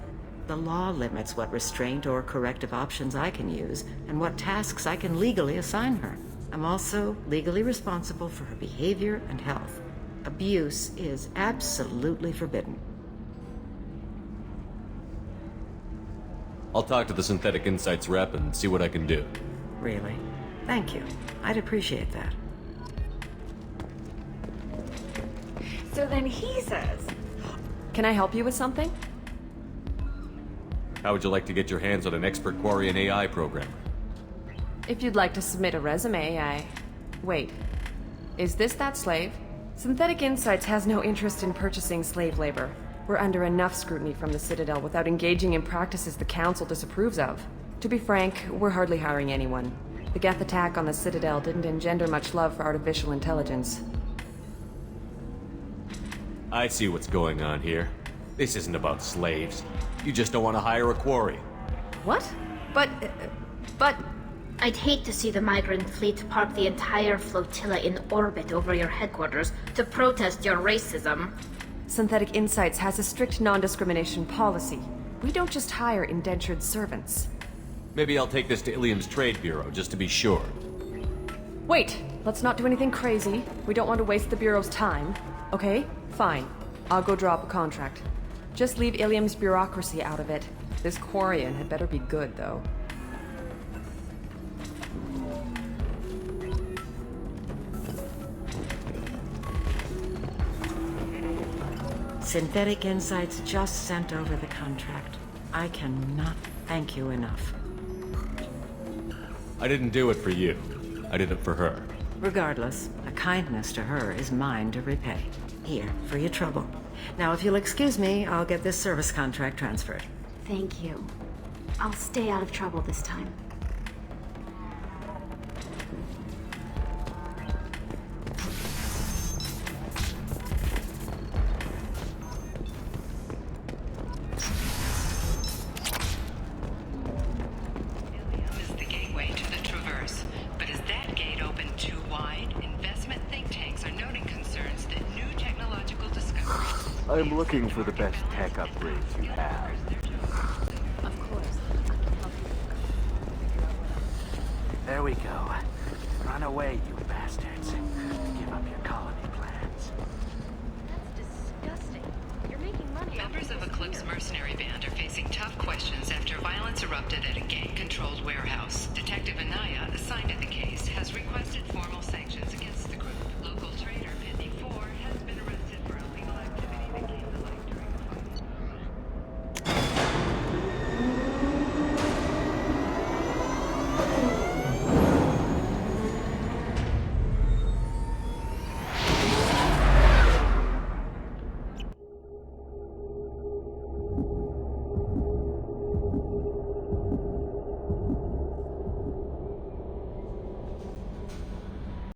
The law limits what restraint or corrective options I can use and what tasks I can legally assign her. I'm also legally responsible for her behavior and health. Abuse is absolutely forbidden. I'll talk to the Synthetic Insights rep and see what I can do. Really? Thank you. I'd appreciate that. So then he says... Can I help you with something? How would you like to get your hands on an expert Quarian AI programmer? If you'd like to submit a resume, Wait. Is this that slave? Synthetic Insights has no interest in purchasing slave labor. We're under enough scrutiny from the Citadel without engaging in practices the Council disapproves of. To be frank, we're hardly hiring anyone. The Geth attack on the Citadel didn't engender much love for artificial intelligence. I see what's going on here. This isn't about slaves. You just don't want to hire a quarry. What? But... I'd hate to see the migrant fleet park the entire flotilla in orbit over your headquarters to protest your racism. Synthetic Insights has a strict non-discrimination policy. We don't just hire indentured servants. Maybe I'll take this to Ilium's Trade Bureau, just to be sure. Wait! Let's not do anything crazy. We don't want to waste the Bureau's time. Okay? Fine. I'll go draw up a contract. Just leave Ilium's bureaucracy out of it. This Quarian had better be good, though. Synthetic Insights just sent over the contract. I cannot thank you enough. I didn't do it for you. I did it for her. Regardless, a kindness to her is mine to repay. Here, for your trouble. Now, if you'll excuse me, I'll get this service contract transferred. Thank you. I'll stay out of trouble this time. I'm looking for the best tech upgrades you have. Of course. There we go. Run away, you bastards. Give up your colony plans. That's disgusting. You're making money. Members of Eclipse mercenary band are facing tough questions after violence erupted at a gang-controlled warehouse. Detective Anaya, assigned to the case, has requested formal sanctions against